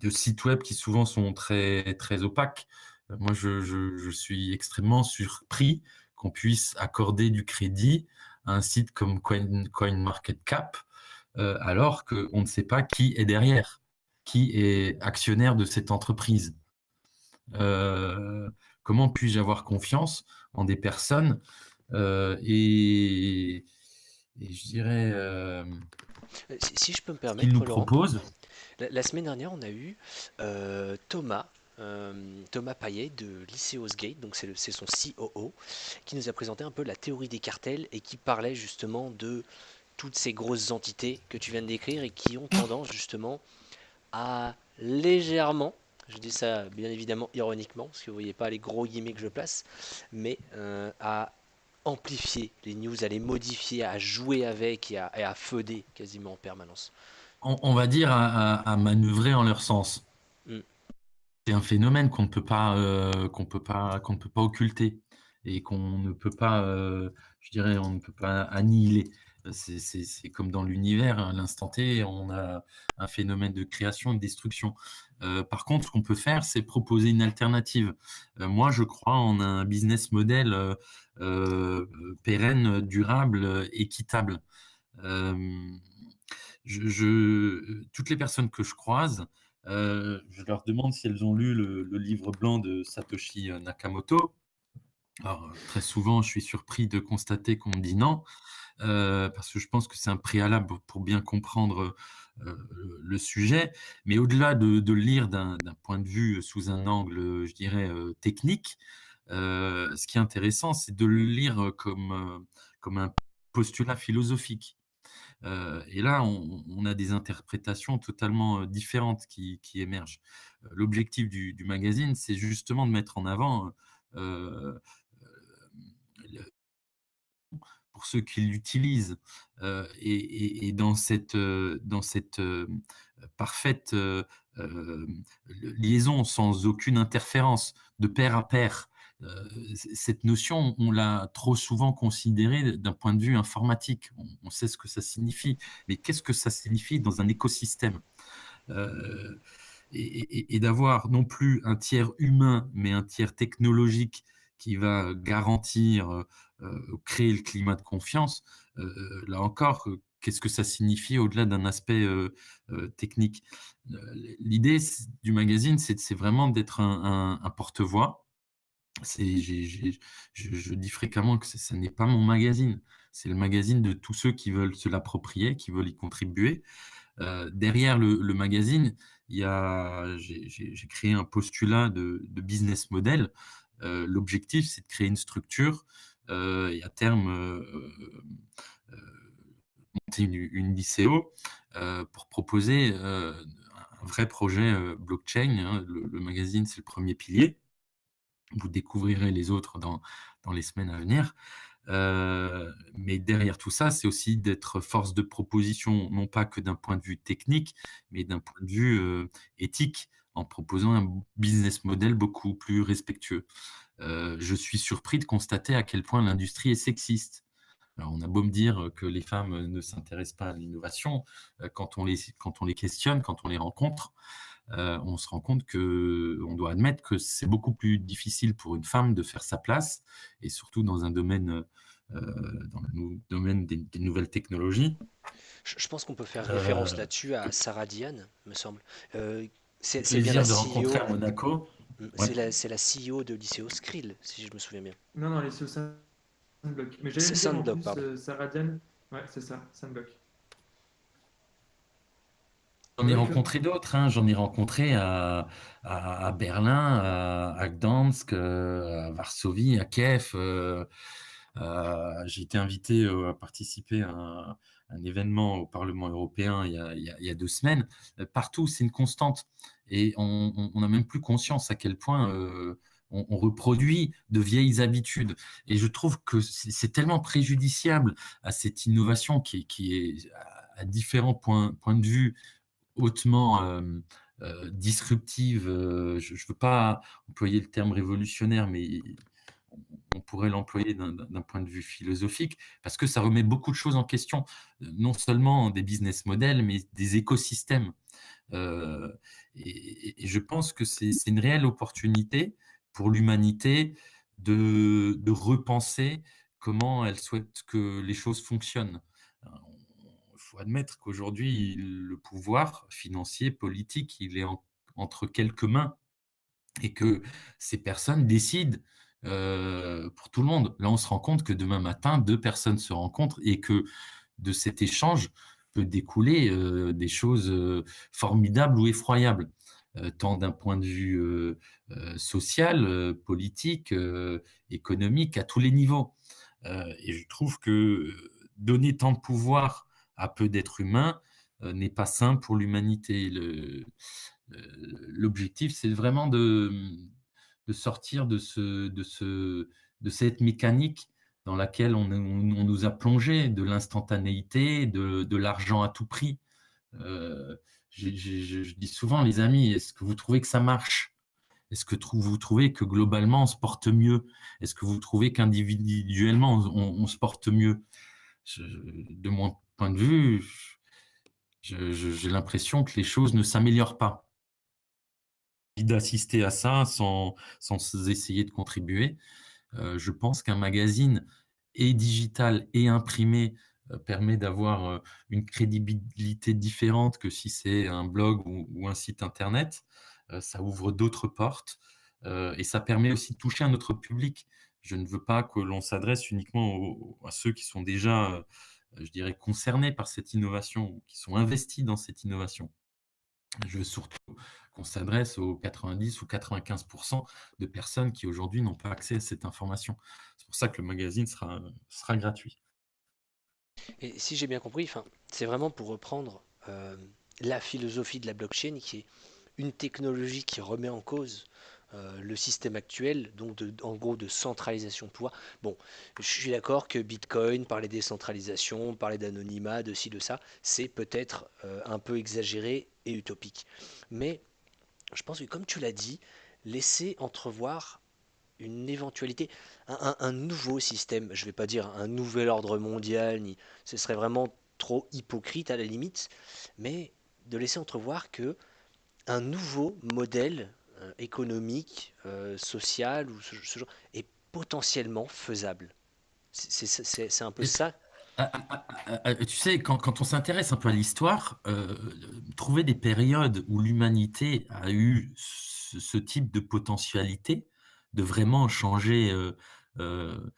sites web qui souvent sont très, très opaques. Moi, je suis extrêmement surpris qu'on puisse accorder du crédit à un site comme CoinMarketCap, alors qu'on ne sait pas qui est derrière, qui est actionnaire de cette entreprise. Comment puis-je avoir confiance en des personnes et je dirais si je peux me ce qu'ils nous permettre, Laurent, proposent. la semaine dernière, on a eu Thomas Payet de Lycéos Gate, donc c'est son COO, qui nous a présenté un peu la théorie des cartels et qui parlait justement de toutes ces grosses entités que tu viens de décrire et qui ont tendance justement à légèrement, je dis ça bien évidemment ironiquement, parce que vous voyez pas les gros guillemets que je place, mais à amplifier les news, à les modifier, à jouer avec et à feuder quasiment en permanence. On va dire à manœuvrer en leur sens. Mm. C'est un phénomène qu'on ne peut pas occulter et qu'on ne peut pas, je dirais, on ne peut pas annihiler. C'est comme dans l'univers, à l'instant T, on a un phénomène de création et de destruction. Par contre, ce qu'on peut faire, c'est proposer une alternative. Moi, je crois en un business model pérenne, durable, équitable. Euh, Toutes les personnes que je croise, je leur demande si elles ont lu le livre blanc de Satoshi Nakamoto. Alors, très souvent, je suis surpris de constater qu'on me dit non, parce que je pense que c'est un préalable pour bien comprendre le sujet. Mais au-delà de le lire d'un point de vue sous un angle, je dirais, technique, ce qui est intéressant, c'est de le lire comme un postulat philosophique. Et là, on a des interprétations totalement différentes qui émergent. L'objectif du magazine, c'est justement de mettre en avant, le pour ceux qui l'utilisent, et dans cette parfaite liaison sans aucune interférence, de pair à pair. Cette notion, on l'a trop souvent considérée d'un point de vue informatique. On sait ce que ça signifie, mais qu'est-ce que ça signifie dans un écosystème? Euh, et d'avoir non plus un tiers humain, mais un tiers technologique qui va garantir, créer le climat de confiance, là encore, qu'est-ce que ça signifie au-delà d'un aspect technique? L'idée du magazine, c'est vraiment d'être un porte-voix. Je dis fréquemment que ça n'est pas mon magazine, c'est le magazine de tous ceux qui veulent se l'approprier, qui veulent y contribuer. Derrière le magazine, j'ai créé un postulat de business model. L'objectif, c'est de créer une structure et à terme euh, monter une ICO pour proposer un vrai projet blockchain. Hein. Le magazine, c'est le premier pilier. Vous découvrirez les autres dans les semaines à venir. Mais derrière tout ça, c'est aussi d'être force de proposition, non pas que d'un point de vue technique, mais d'un point de vue éthique, en proposant un business model beaucoup plus respectueux. Je suis surpris de constater à quel point l'industrie est sexiste. Alors, on a beau me dire que les femmes ne s'intéressent pas à l'innovation, quand on les questionne, quand on les rencontre, on se rend compte qu'on doit admettre que c'est beaucoup plus difficile pour une femme de faire sa place, et surtout dans un domaine, des nouvelles technologies. Je pense qu'on peut faire référence Euh, là-dessus à Sarah Diane, me semble. Euh, c'est bien la Plaisir de rencontrer CEO, à Monaco. Ouais. c'est la CEO de l'ICO Skrill, si je me souviens bien. Non, non, les Sandblock. Mais j'allais C'est le dire en Sandblock, plus, pardon. Sarah Diane. Ouais, c'est ça, Sandblock. J'en ai Ouais, rencontré d'autres, hein. J'en ai rencontré à Berlin, à Gdansk, à Varsovie, à Kiev. J'ai été invité à participer à un événement au Parlement européen il y a 2 semaines. Partout, c'est une constante. Et on n'a même plus conscience à quel point on reproduit de vieilles habitudes. Et je trouve que c'est tellement préjudiciable à cette innovation qui est à différents points de vue hautement disruptive. Je ne veux pas employer le terme révolutionnaire, mais on pourrait l'employer d'un point de vue philosophique, parce que ça remet beaucoup de choses en question, non seulement des business models, mais des écosystèmes. Euh, et je pense que c'est une réelle opportunité pour l'humanité de repenser comment elle souhaite que les choses fonctionnent. Il faut admettre qu'aujourd'hui, le pouvoir financier, politique, il est entre quelques mains et que ces personnes décident pour tout le monde. Là, on se rend compte que demain matin, 2 personnes se rencontrent et que de cet échange peut découler des choses formidables ou effroyables, tant d'un point de vue social, politique, économique, à tous les niveaux. Et je trouve que donner tant de pouvoir à peu d'êtres humains n'est pas sain pour l'humanité. L'objectif, c'est vraiment de sortir de cette mécanique dans laquelle on nous a plongé, de l'instantanéité, de l'argent à tout prix. Euh, je dis souvent, les amis, est-ce que vous trouvez que ça marche? Est-ce que vous trouvez que globalement, on se porte mieux? Est-ce que vous trouvez qu'individuellement, on se porte mieux? De mon point de vue, j'ai l'impression que les choses ne s'améliorent pas. D'assister à ça sans essayer de contribuer. Je pense qu'un magazine et digital et imprimé permet d'avoir une crédibilité différente que si c'est un blog ou un site internet. Ça ouvre d'autres portes et ça permet aussi de toucher un autre public. Je ne veux pas que l'on s'adresse uniquement à ceux qui sont déjà, je dirais, concernés par cette innovation, ou qui sont investis dans cette innovation. Je veux surtout qu'on s'adresse aux 90 ou 95% de personnes qui aujourd'hui n'ont pas accès à cette information. C'est pour ça que le magazine sera gratuit. Et si j'ai bien compris, enfin, c'est vraiment pour reprendre la philosophie de la blockchain, qui est une technologie qui remet en cause le système actuel, donc en gros de centralisation de pouvoir. Bon, je suis d'accord que Bitcoin, parler de décentralisation, parler d'anonymat, de ci, de ça, c'est peut-être un peu exagéré et utopique. Mais je pense que comme tu l'as dit, laisser entrevoir une éventualité, un nouveau système, je ne vais pas dire un nouvel ordre mondial, ce serait vraiment trop hypocrite à la limite, mais de laisser entrevoir que un nouveau modèle économique, social, ou ce genre, est potentiellement faisable. C'est un peu ça. Tu sais, quand on s'intéresse un peu à l'histoire, trouver des périodes où l'humanité a eu ce type de potentialité, de vraiment changer, on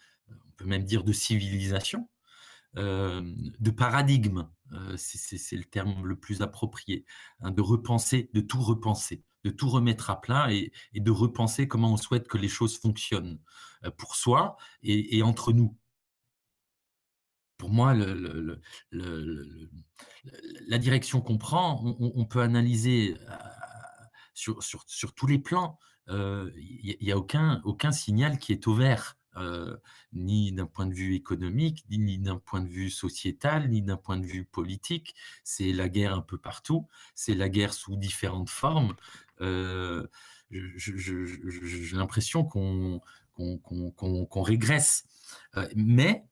peut même dire de civilisation, de paradigme, c'est le terme le plus approprié, hein, de repenser, de tout remettre à plat et de repenser comment on souhaite que les choses fonctionnent pour soi et entre nous. Pour moi, le- la direction qu'on prend, on peut analyser sur tous les plans. Il n'y a aucun signal qui est au vert, ni d'un point de vue économique, ni d'un point de vue sociétal, ni d'un point de vue politique. C'est la guerre un peu partout, c'est la guerre sous différentes formes. Euh, j'ai l'impression qu'on régresse. Mais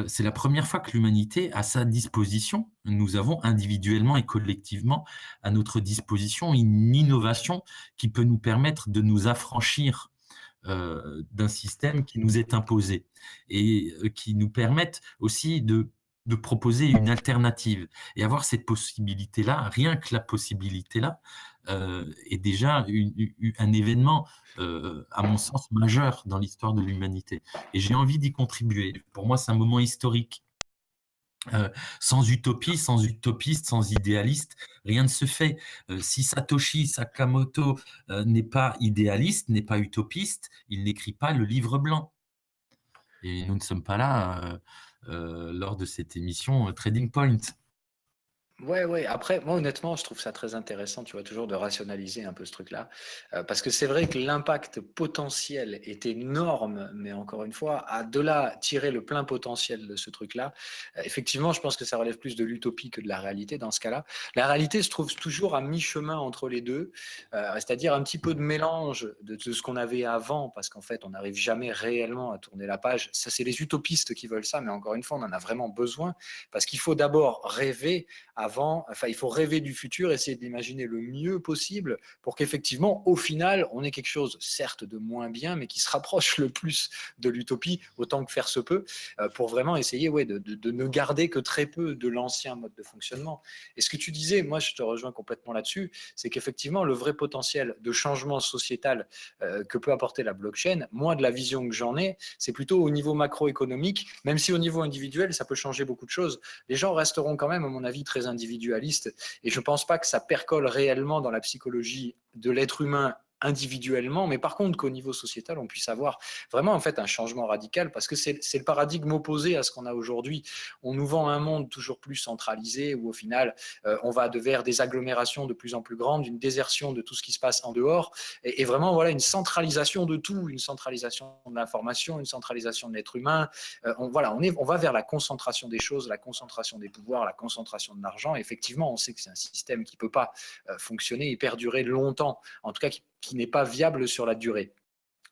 c'est la première fois que l'humanité a à sa disposition, nous avons individuellement et collectivement à notre disposition une innovation qui peut nous permettre de nous affranchir d'un système qui nous est imposé et qui nous permettent aussi de proposer une alternative. Et avoir cette possibilité-là, rien que la possibilité-là, est déjà un événement, à mon sens, majeur dans l'histoire de l'humanité. Et j'ai envie d'y contribuer. Pour moi, c'est un moment historique. Sans utopie, sans utopiste, sans idéaliste, rien ne se fait. Si Satoshi Sakamoto n'est pas idéaliste, n'est pas utopiste, il n'écrit pas le livre blanc. Et nous ne sommes pas là lors de cette émission Trading Point. Ouais. Après, moi, honnêtement, je trouve ça très intéressant, tu vois, toujours de rationaliser un peu ce truc-là. Parce que c'est vrai que l'impact potentiel est énorme, mais encore une fois, à de là tirer le plein potentiel de ce truc-là, effectivement, je pense que ça relève plus de l'utopie que de la réalité dans ce cas-là. La réalité se trouve toujours à mi-chemin entre les deux, c'est-à-dire un petit peu de mélange de ce qu'on avait avant, parce qu'en fait, on n'arrive jamais réellement à tourner la page. Ça, c'est les utopistes qui veulent ça, mais encore une fois, on en a vraiment besoin, parce qu'il faut d'abord rêver il faut rêver du futur, essayer d'imaginer le mieux possible pour qu'effectivement, au final, on ait quelque chose, certes de moins bien, mais qui se rapproche le plus de l'utopie, autant que faire se peut, pour vraiment essayer de ne garder que très peu de l'ancien mode de fonctionnement. Et ce que tu disais, moi, je te rejoins complètement là-dessus, c'est qu'effectivement, le vrai potentiel de changement sociétal que peut apporter la blockchain, moi, de la vision que j'en ai, c'est plutôt au niveau macroéconomique, même si au niveau individuel, ça peut changer beaucoup de choses. Les gens resteront quand même, à mon avis, très individualiste et je ne pense pas que ça percole réellement dans la psychologie de l'être humain individuellement, mais par contre qu'au niveau sociétal, on puisse avoir vraiment en fait un changement radical parce que c'est le paradigme opposé à ce qu'on a aujourd'hui. On nous vend un monde toujours plus centralisé où au final, on va vers des agglomérations de plus en plus grandes, une désertion de tout ce qui se passe en dehors et vraiment voilà une centralisation de tout, une centralisation de l'information, une centralisation de l'être humain. On va vers la concentration des choses, la concentration des pouvoirs, la concentration de l'argent. Effectivement, on sait que c'est un système qui ne peut pas fonctionner et perdurer longtemps, en tout cas qui n'est pas viable sur la durée.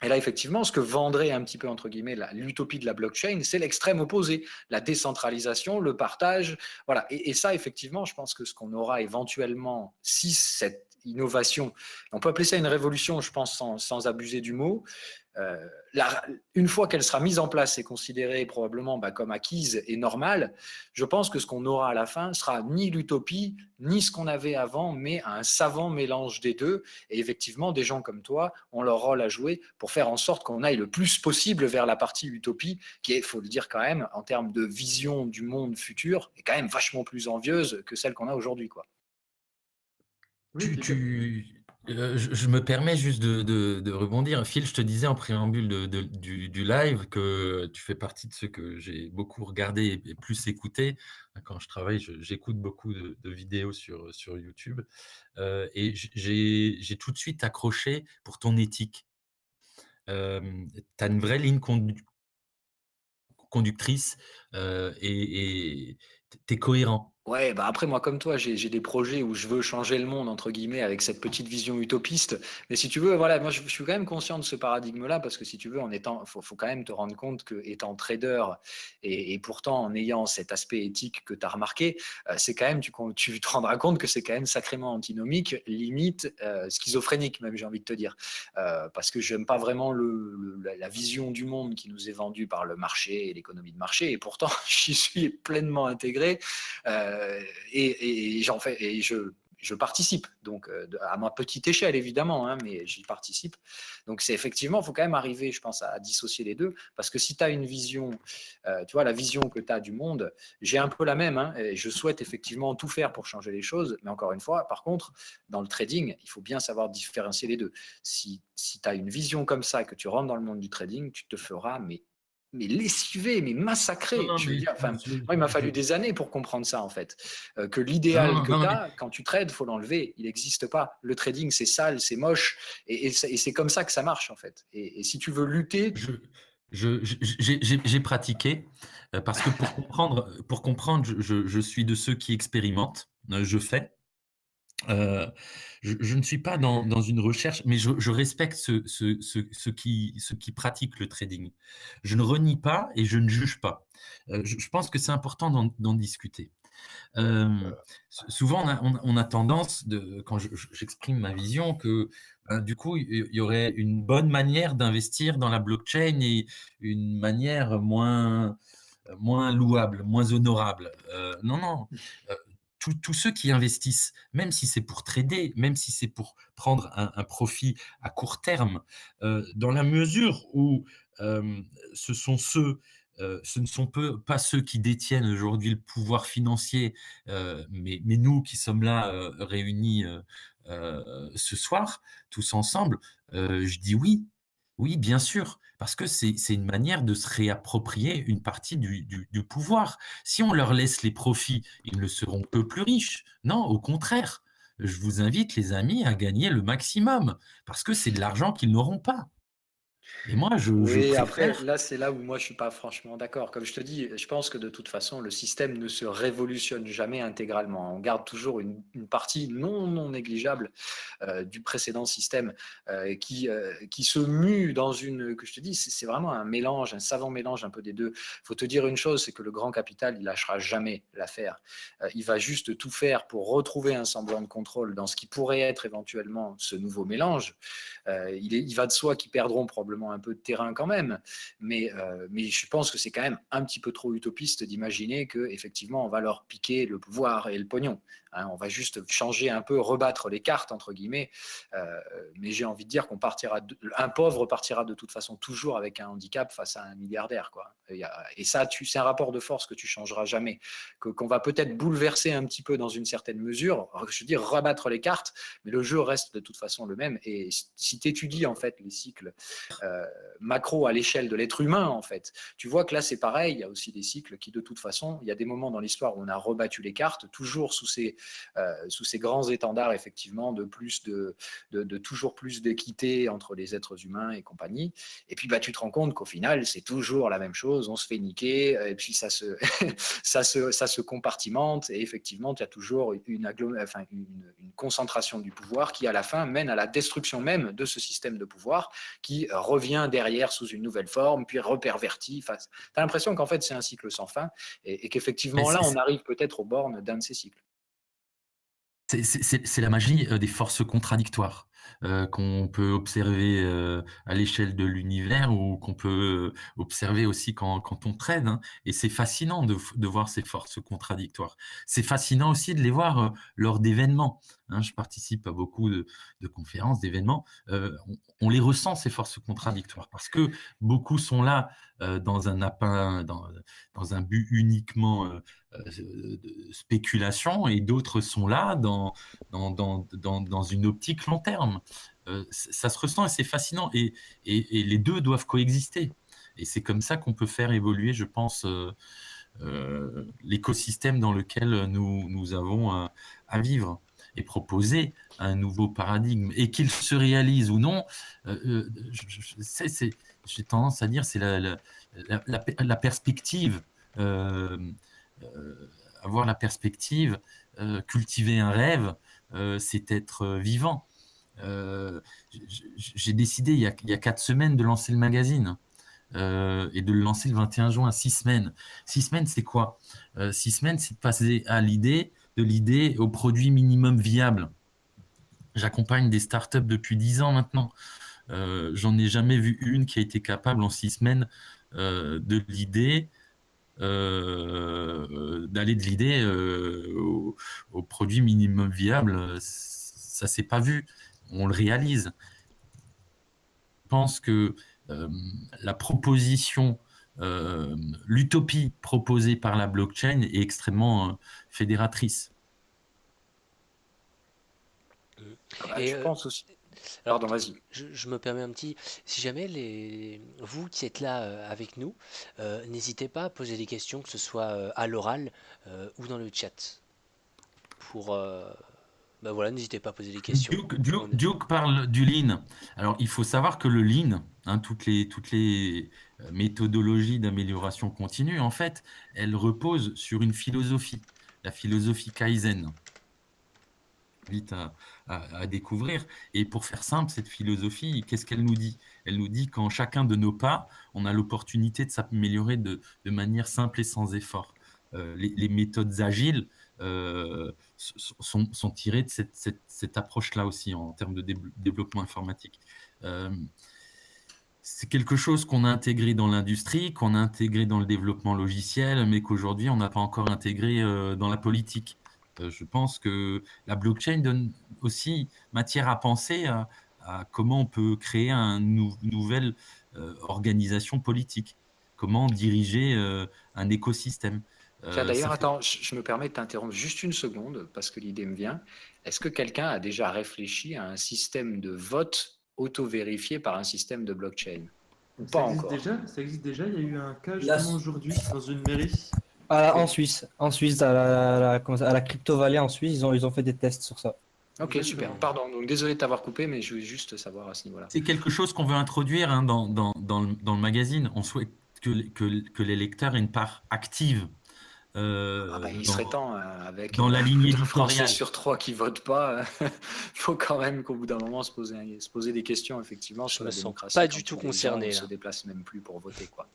Et là, effectivement, ce que vendrait un petit peu, entre guillemets, l'utopie de la blockchain, c'est l'extrême opposé, la décentralisation, le partage. Voilà. Et ça, effectivement, je pense que ce qu'on aura éventuellement, si cette innovation, on peut appeler ça une révolution, je pense, sans abuser du mot, une fois qu'elle sera mise en place et considérée probablement comme acquise et normale, je pense que ce qu'on aura à la fin sera ni l'utopie, ni ce qu'on avait avant, mais un savant mélange des deux. Et effectivement, des gens comme toi ont leur rôle à jouer pour faire en sorte qu'on aille le plus possible vers la partie utopie, qui est, il faut le dire quand même, en termes de vision du monde futur, est quand même vachement plus envieuse que celle qu'on a aujourd'hui, quoi. Oui, Je me permets juste de rebondir. Phil, je te disais en préambule du live que tu fais partie de ceux que j'ai beaucoup regardé et plus écouté. Quand je travaille, j'écoute beaucoup de vidéos sur YouTube. Et j'ai tout de suite accroché pour ton éthique. Tu as une vraie ligne conductrice et tu es cohérent. Ouais, après, moi, comme toi, j'ai des projets où je veux changer le monde, entre guillemets, avec cette petite vision utopiste. Mais si tu veux, voilà, moi, je suis quand même conscient de ce paradigme-là, parce que si tu veux, faut quand même te rendre compte que étant trader et pourtant en ayant cet aspect éthique que tu as remarqué, c'est quand même, tu te rendras compte que c'est quand même sacrément antinomique, limite schizophrénique, même, j'ai envie de te dire. Parce que j'aime pas vraiment la vision du monde qui nous est vendue par le marché et l'économie de marché, et pourtant, j'y suis pleinement intégré. Et je participe, donc à ma petite échelle évidemment, hein, mais j'y participe. Donc c'est effectivement, il faut quand même arriver, je pense, à dissocier les deux, parce que si tu as une vision, tu vois, la vision que tu as du monde, j'ai un peu la même, hein, et je souhaite effectivement tout faire pour changer les choses, mais encore une fois, par contre, dans le trading, il faut bien savoir différencier les deux. Si tu as une vision comme ça, que tu rentres dans le monde du trading, tu te feras mais lessivé, mais massacré. Non, Je veux mais dire, enfin, moi, il m'a fallu des années pour comprendre ça, en fait. Que l'idéal que non, tu mais as, quand tu trades, il faut l'enlever. Il n'existe pas. Le trading, c'est sale, c'est moche. Et c'est comme ça que ça marche, en fait. Et si tu veux lutter, je, j'ai pratiqué parce que pour comprendre, je suis de ceux qui expérimentent, je fais. Je ne suis pas dans une recherche, mais je respecte ceux qui pratiquent le trading. Je ne renie pas et je ne juge pas. Je pense que c'est important d'en discuter. Souvent, on a tendance, quand j'exprime ma vision, que du coup, il y aurait une bonne manière d'investir dans la blockchain et une manière moins louable, moins honorable. Non, non. Tous ceux qui investissent, même si c'est pour trader, même si c'est pour prendre un profit à court terme, dans la mesure où ce sont ce ne sont pas ceux qui détiennent aujourd'hui le pouvoir financier, mais nous qui sommes là réunis ce soir, tous ensemble, je dis oui, oui, bien sûr, parce que c'est une manière de se réapproprier une partie du pouvoir. Si on leur laisse les profits, ils ne seront que plus riches. Non, au contraire, je vous invite, les amis, à gagner le maximum, parce que c'est de l'argent qu'ils n'auront pas. Et moi, je oui, après, préfère. là, c'est là où moi, je suis pas franchement d'accord. Comme je te dis, je pense que de toute façon, le système ne se révolutionne jamais intégralement. On garde toujours une partie non négligeable du précédent système qui se mue dans une, que je te dis, c'est vraiment un mélange, un savant mélange un peu des deux. Il faut te dire une chose, c'est que le grand capital, il lâchera jamais l'affaire. Il va juste tout faire pour retrouver un semblant de contrôle dans ce qui pourrait être éventuellement ce nouveau mélange. Il va de soi qu'ils perdront probablement un peu de terrain quand même, mais je pense que c'est quand même un petit peu trop utopiste d'imaginer qu'effectivement on va leur piquer le pouvoir et le pognon. Hein, on va juste changer un peu, rebattre les cartes entre guillemets, mais j'ai envie de dire un pauvre partira de toute façon toujours avec un handicap face à un milliardaire, quoi. Et ça, c'est un rapport de force que tu changeras jamais, qu'on va peut-être bouleverser un petit peu dans une certaine mesure, je veux dire rebattre les cartes, mais le jeu reste de toute façon le même. Et si tu étudies en fait les cycles macro à l'échelle de l'être humain, en fait, tu vois que là c'est pareil, il y a aussi des cycles qui de toute façon, il y a des moments dans l'histoire où on a rebattu les cartes, toujours sous ces grands étendards effectivement de toujours plus d'équité entre les êtres humains et compagnie. Et puis tu te rends compte qu'au final c'est toujours la même chose, on se fait niquer et puis ça se compartimente et effectivement tu as toujours une concentration du pouvoir qui à la fin mène à la destruction même de ce système de pouvoir qui revient derrière sous une nouvelle forme puis reperverti. Tu as l'impression qu'en fait c'est un cycle sans fin et qu'effectivement là on arrive peut-être aux bornes d'un de ces cycles. C'est la magie des forces contradictoires qu'on peut observer à l'échelle de l'univers ou qu'on peut observer aussi quand on trade. Hein. Et c'est fascinant de voir ces forces contradictoires. C'est fascinant aussi de les voir lors d'événements. Hein. Je participe à beaucoup de conférences, d'événements. On les ressent, ces forces contradictoires, parce que beaucoup sont là dans un but uniquement de spéculation et d'autres sont là dans une optique long terme. Ça se ressent et c'est fascinant et les deux doivent coexister. Et c'est comme ça qu'on peut faire évoluer, je pense, l'écosystème dans lequel nous avons à vivre et proposer un nouveau paradigme. Et qu'il se réalise ou non, j'ai tendance à dire c'est la perspective. Avoir la perspective, cultiver un rêve, c'est être vivant. J'ai décidé il y a 4 semaines de lancer le magazine et de le lancer le 21 juin, 6 semaines. 6 semaines, c'est quoi 6 semaines, c'est de passer de l'idée au produit minimum viable. J'accompagne des startups depuis 10 ans maintenant. J'en ai jamais vu une qui a été capable en 6 semaines de l'idée d'aller de l'idée au produit minimum viable. Ça s'est pas vu, on le réalise. Je pense que la proposition, l'utopie proposée par la blockchain est extrêmement fédératrice. Et Je pense aussi. alors, Pardon, vas-y. je me permets un petit. Si jamais vous qui êtes là avec nous, n'hésitez pas à poser des questions, que ce soit à l'oral ou dans le chat. Pour, bah voilà, n'hésitez pas à poser des questions. Duke parle du lean. Alors, il faut savoir que le lean, hein, toutes les méthodologies d'amélioration continue, en fait, elles reposent sur une philosophie, la philosophie Kaizen. Vite à découvrir. Et pour faire simple, cette philosophie, qu'est-ce qu'elle nous dit? Elle nous dit qu'en chacun de nos pas, on a l'opportunité de s'améliorer de manière simple et sans effort. Les méthodes agiles sont tirées de cette approche-là aussi en termes de développement informatique. C'est quelque chose qu'on a intégré dans l'industrie, qu'on a intégré dans le développement logiciel, mais qu'aujourd'hui, on n'a pas encore intégré dans la politique. Je pense que la blockchain donne aussi matière à penser à comment on peut créer une nouvelle organisation politique, comment diriger un écosystème. Tiens, d'ailleurs, Ça fait- attends, je me permets de t'interrompre juste une seconde parce que l'idée me vient. Est-ce que quelqu'un a déjà réfléchi à un système de vote auto-vérifié par un système de blockchain? Ou pas encore? Ça existe déjà. Il y a eu un cas Là, justement aujourd'hui dans une mairie. En Suisse, à la Crypto Valley en Suisse, ils ont fait des tests sur ça. Ok, super. Pardon, donc désolé de t'avoir coupé, mais je voulais juste savoir à ce niveau-là. C'est quelque chose qu'on veut introduire hein, dans le magazine. On souhaite que les lecteurs aient une part active Il serait temps, avec dans la lignée 2 Français éditoriale. sur 3 qui votent pas, il faut quand même qu'au bout d'un moment se poser des questions effectivement Je sur me la sens démocratie. pas quand du tout les concerné, gens là. se déplacent même plus pour voter, quoi.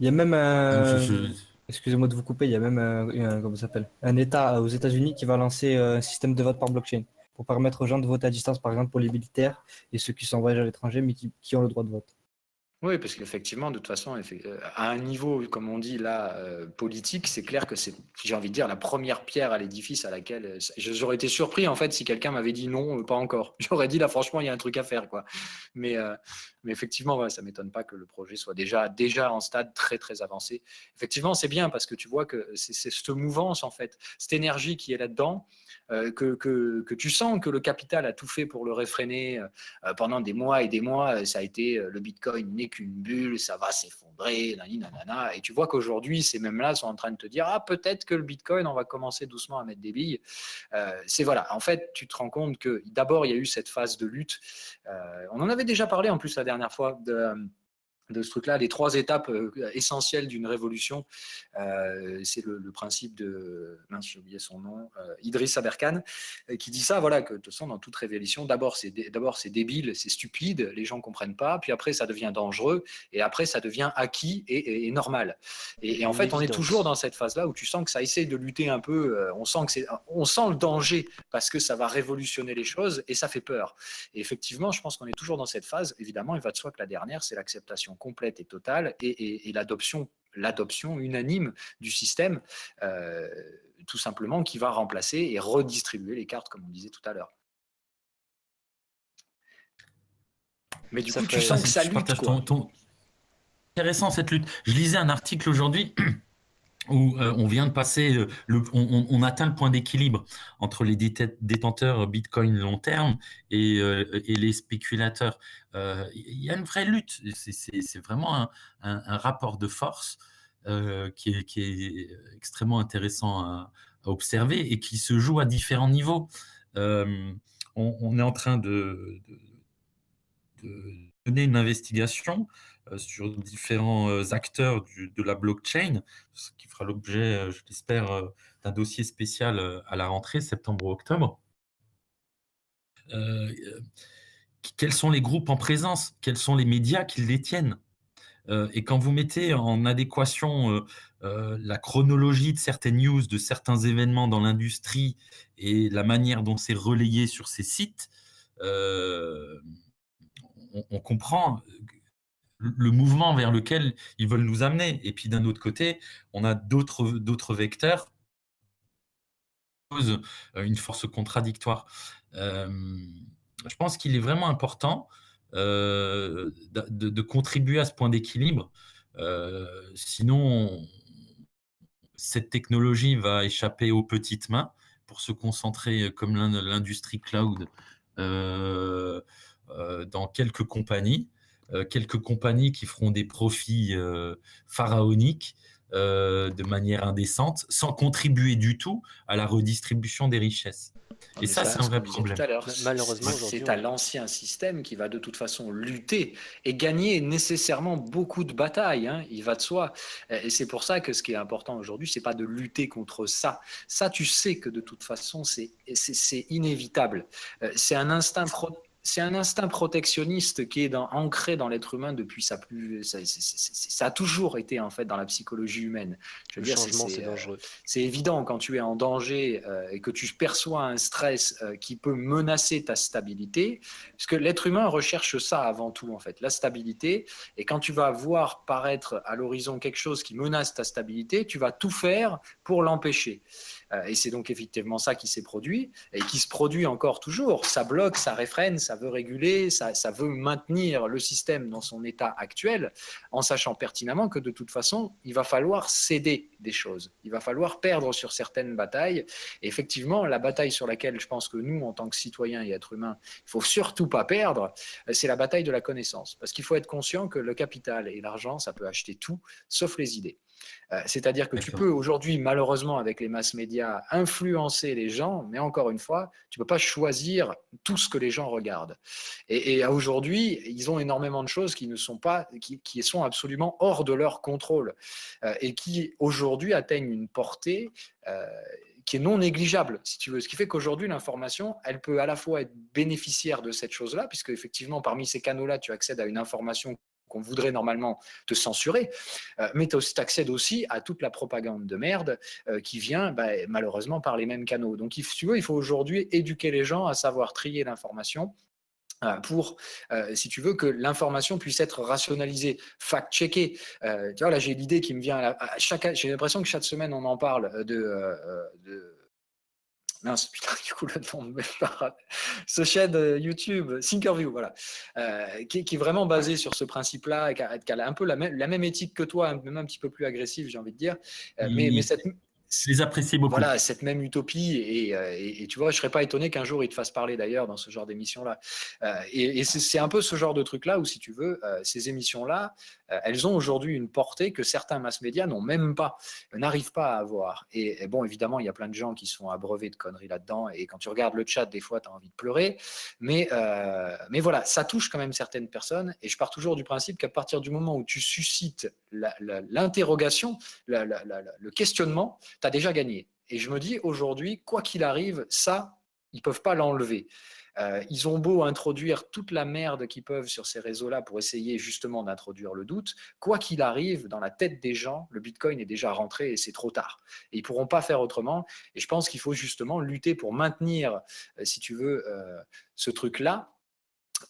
Il y a même Je- excusez-moi de vous couper, il y a même comment ça s'appelle? Un État aux États-Unis qui va lancer un système de vote par blockchain pour permettre aux gens de voter à distance, par exemple pour les militaires et ceux qui sont en voyage à l'étranger mais qui ont le droit de vote. Oui, parce qu'effectivement, de toute façon, à un niveau, comme on dit là, politique, c'est clair que c'est, j'ai envie de dire, la première pierre à l'édifice à laquelle j'aurais été surpris en fait si quelqu'un m'avait dit non, pas encore. J'aurais dit là, franchement, il y a un truc à faire, quoi. Mais effectivement, ouais, ça m'étonne pas que le projet soit déjà en stade très très avancé. Effectivement, c'est bien parce que tu vois que c'est cette mouvance en fait, cette énergie qui est là-dedans, que tu sens que le capital a tout fait pour le réfréner pendant des mois et des mois. Ça a été le Bitcoin n'est qu'une bulle, ça va s'effondrer, nanana. Et tu vois qu'aujourd'hui, ces mêmes-là sont en train de te dire peut être que le Bitcoin, on va commencer doucement à mettre des billes. C'est voilà. En fait, tu te rends compte que d'abord, il y a eu cette phase de lutte. On en avait déjà parlé en plus la dernière fois de ce truc-là, les 3 étapes essentielles d'une révolution. C'est le principe de, mince, j'ai oublié son nom, Idriss Aberkan, qui dit ça, voilà, que de toute façon, dans toute révolution, d'abord c'est débile, c'est stupide, les gens ne comprennent pas, puis après ça devient dangereux, et après ça devient acquis et normal. Et en fait, on est toujours dans cette phase-là où tu sens que ça essaie de lutter un peu, on sent le danger parce que ça va révolutionner les choses et ça fait peur. Et effectivement, je pense qu'on est toujours dans cette phase. Évidemment, il va de soi que la dernière, c'est l'acceptation complète et totale et l'adoption unanime du système, tout simplement, qui va remplacer et redistribuer les cartes, comme on disait tout à l'heure. Mais du coup, tu sens que ça lutte, quoi. Intéressant cette lutte. Je lisais un article aujourd'hui où on vient de passer, on atteint le point d'équilibre entre les détenteurs Bitcoin long terme et les spéculateurs. Il y a une vraie lutte. C'est vraiment un rapport de force qui est extrêmement intéressant à observer et qui se joue à différents niveaux. On est en train de mener une investigation sur différents acteurs de la blockchain, ce qui fera l'objet, je l'espère, d'un dossier spécial à la rentrée, septembre ou octobre. Quels sont les groupes en présence? Quels sont les médias qui le détiennent? Et quand vous mettez en adéquation la chronologie de certaines news, de certains événements dans l'industrie et la manière dont c'est relayé sur ces sites, on comprend le mouvement vers lequel ils veulent nous amener. Et puis d'un autre côté, on a d'autres vecteurs qui posent une force contradictoire. Je pense qu'il est vraiment important de contribuer à ce point d'équilibre. Sinon, cette technologie va échapper aux petites mains pour se concentrer, comme l'industrie cloud, dans quelques compagnies qui feront des profits pharaoniques de manière indécente, sans contribuer du tout à la redistribution des richesses. Et ça, c'est un vrai problème. Malheureusement, aujourd'hui, c'est à l'ancien système qui va de toute façon lutter et gagner nécessairement beaucoup de batailles, hein, il va de soi. Et c'est pour ça que ce qui est important aujourd'hui, c'est pas de lutter contre ça. Ça, tu sais que de toute façon, c'est inévitable. C'est un instinct protectionniste qui est ancré dans l'être humain depuis ça a toujours été en fait dans la psychologie humaine. Le changement, c'est dangereux. C'est évident quand tu es en danger et que tu perçois un stress qui peut menacer ta stabilité, parce que l'être humain recherche ça avant tout en fait, la stabilité. Et quand tu vas voir paraître à l'horizon quelque chose qui menace ta stabilité, tu vas tout faire pour l'empêcher. Et c'est donc effectivement ça qui s'est produit et qui se produit encore toujours. Ça bloque, ça réfrène, ça veut réguler, ça veut maintenir le système dans son état actuel, en sachant pertinemment que de toute façon, il va falloir céder des choses. Il va falloir perdre sur certaines batailles. Et effectivement, la bataille sur laquelle je pense que nous, en tant que citoyens et êtres humains, il ne faut surtout pas perdre, c'est la bataille de la connaissance. Parce qu'il faut être conscient que le capital et l'argent, ça peut acheter tout, sauf les idées. C'est-à-dire que tu peux aujourd'hui, malheureusement, avec les masses médias, influencer les gens, mais encore une fois, tu ne peux pas choisir tout ce que les gens regardent. Et aujourd'hui, ils ont énormément de choses qui sont absolument hors de leur contrôle et qui, aujourd'hui, atteignent une portée qui est non négligeable, si tu veux. Ce qui fait qu'aujourd'hui, l'information, elle peut à la fois être bénéficiaire de cette chose-là, puisque effectivement, parmi ces canaux-là, tu accèdes à une information qu'on voudrait normalement te censurer, mais tu accèdes aussi à toute la propagande de merde qui vient malheureusement par les mêmes canaux. Donc, si tu veux, il faut aujourd'hui éduquer les gens à savoir trier l'information pour, si tu veux, que l'information puisse être rationalisée, fact-checkée. Tu vois, là, j'ai l'idée qui me vient j'ai l'impression que chaque semaine, on en parle mince, putain, du coup, le nom de ce chaîne YouTube, Thinkerview, voilà, qui est vraiment basé sur ce principe-là, et qui a un peu la même éthique que toi, même un petit peu plus agressive, j'ai envie de dire. Mais cette, je les apprécie beaucoup. Voilà, cette même utopie, et tu vois, je ne serais pas étonné qu'un jour ils te fassent parler d'ailleurs dans ce genre d'émission-là. Et c'est un peu ce genre de truc-là où, si tu veux, ces émissions-là, elles ont aujourd'hui une portée que certains mass-médias n'ont même pas, n'arrivent pas à avoir. Et bon, évidemment, il y a plein de gens qui se font abreuver de conneries là-dedans, et quand tu regardes le chat, des fois, tu as envie de pleurer. Mais voilà, ça touche quand même certaines personnes, et je pars toujours du principe qu'à partir du moment où tu suscites l'interrogation, le questionnement, tu as déjà gagné. Et je me dis, aujourd'hui, quoi qu'il arrive, ça, ils ne peuvent pas l'enlever. Ils ont beau introduire toute la merde qu'ils peuvent sur ces réseaux-là pour essayer justement d'introduire le doute, quoi qu'il arrive, dans la tête des gens, le Bitcoin est déjà rentré et c'est trop tard. Et ils ne pourront pas faire autrement. Et je pense qu'il faut justement lutter pour maintenir, si tu veux, ce truc-là,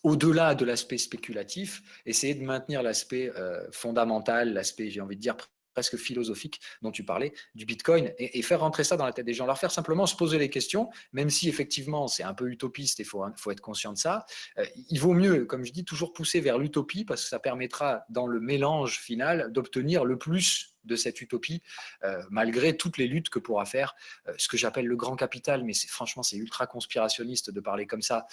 au-delà de l'aspect spéculatif, essayer de maintenir l'aspect fondamental, l'aspect, j'ai envie de dire, presque philosophique dont tu parlais, du Bitcoin, et faire rentrer ça dans la tête des gens, leur faire simplement se poser les questions, même si effectivement c'est un peu utopiste et il faut être conscient de ça. Il vaut mieux, comme je dis, toujours pousser vers l'utopie, parce que ça permettra, dans le mélange final, d'obtenir le plus de cette utopie, malgré toutes les luttes que pourra faire ce que j'appelle le grand capital, mais franchement c'est ultra conspirationniste de parler comme ça,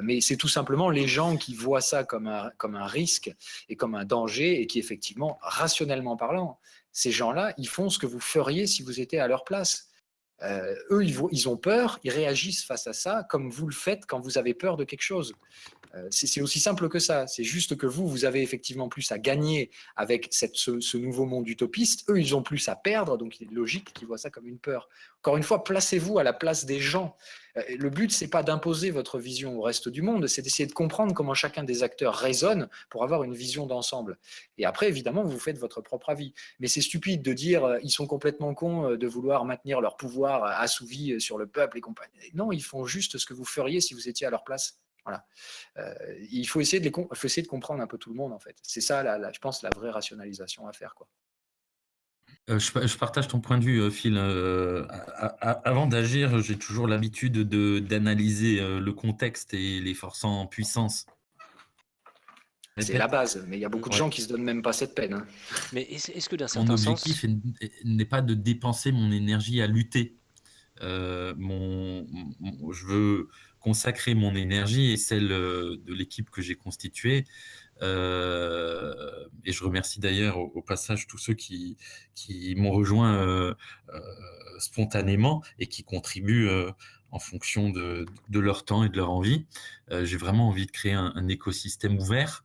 mais c'est tout simplement les gens qui voient ça comme un risque et comme un danger, et qui effectivement, rationnellement parlant, ces gens-là, ils font ce que vous feriez si vous étiez à leur place. Eux, ils ont peur, ils réagissent face à ça comme vous le faites quand vous avez peur de quelque chose. C'est aussi simple que ça. C'est juste que vous avez effectivement plus à gagner avec ce nouveau monde utopiste. Eux, ils ont plus à perdre, donc il est logique qu'ils voient ça comme une peur. Encore une fois, placez-vous à la place des gens. Le but, c'est pas d'imposer votre vision au reste du monde, c'est d'essayer de comprendre comment chacun des acteurs raisonne pour avoir une vision d'ensemble. Et après, évidemment, vous faites votre propre avis. Mais c'est stupide de dire ils sont complètement cons de vouloir maintenir leur pouvoir assouvi sur le peuple et compagnie. Non, ils font juste ce que vous feriez si vous étiez à leur place. Voilà. Il faut essayer de comprendre un peu tout le monde, en fait. C'est ça, je pense, la vraie rationalisation à faire, quoi. Je partage ton point de vue, Phil. Avant d'agir, j'ai toujours l'habitude d'analyser le contexte et les forces en puissance. C'est Répète. la base, mais il y a beaucoup de Ouais. gens qui se donnent même pas cette peine, hein. Mais est-ce que d'un Mon certain sens, objectif n'est pas de dépenser mon énergie à lutter. Je veux consacrer mon énergie et celle de l'équipe que j'ai constituée. Et je remercie d'ailleurs au passage tous ceux qui m'ont rejoint spontanément et qui contribuent en fonction de leur temps et de leur envie. J'ai vraiment envie de créer un écosystème ouvert,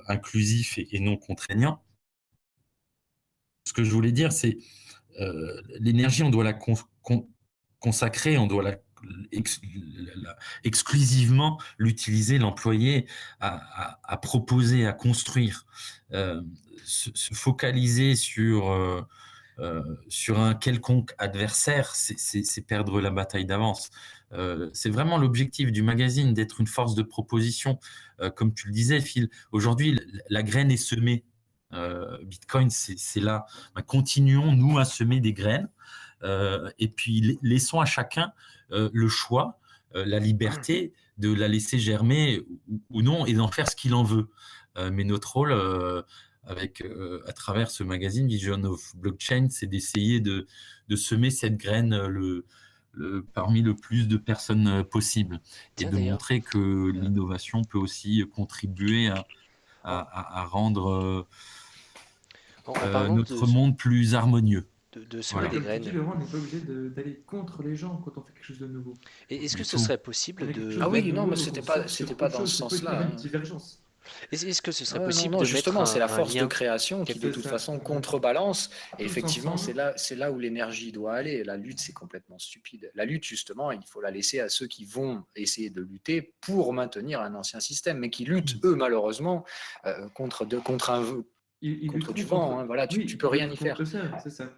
inclusif et non contraignant. Ce que je voulais dire, c'est l'énergie, on doit la consacrer, on doit exclusivement l'utiliser, l'employer à proposer, à construire. Se focaliser sur un quelconque adversaire, c'est perdre la bataille d'avance. C'est vraiment l'objectif du magazine, d'être une force de proposition. Comme tu le disais, Phil, aujourd'hui, la graine est semée. Bitcoin, c'est là. Continuons, nous, à semer des graines. Et puis, laissons à chacun le choix, la liberté de la laisser germer ou non et d'en faire ce qu'il en veut. Mais notre rôle, à travers ce magazine Vision of Blockchain, c'est d'essayer de semer cette graine parmi le plus de personnes possible et Tiens, de d'ailleurs, montrer que l'innovation peut aussi contribuer à rendre en parlant notre monde plus harmonieux. de semer Voilà. des Comme tu dis, graines, Laurent, on n'est pas obligé d'aller contre les gens quand on fait quelque chose de nouveau. et est-ce que Du ce tout. serait On possible fait quelque de chose Ah de oui, non, nouveau, mais on c'était sort pas, sur c'était pas autre dans chose, ce ça peut être la sens-là, même hein. divergence. est-ce que ce serait Ouais, possible non, de mettre justement, c'est la un force de lien création qui, de C'est toute ça. façon, contrebalance. Et Tous effectivement, ensemble. c'est là où l'énergie doit aller. La lutte, c'est complètement stupide. La lutte, justement, il faut la laisser à ceux qui vont essayer de lutter pour maintenir un ancien système, mais qui luttent, eux, malheureusement, contre Ils du lutteront vent, hein. contre. Voilà, tu Oui, peux ils rien lutteront y contre faire. ça, c'est ça.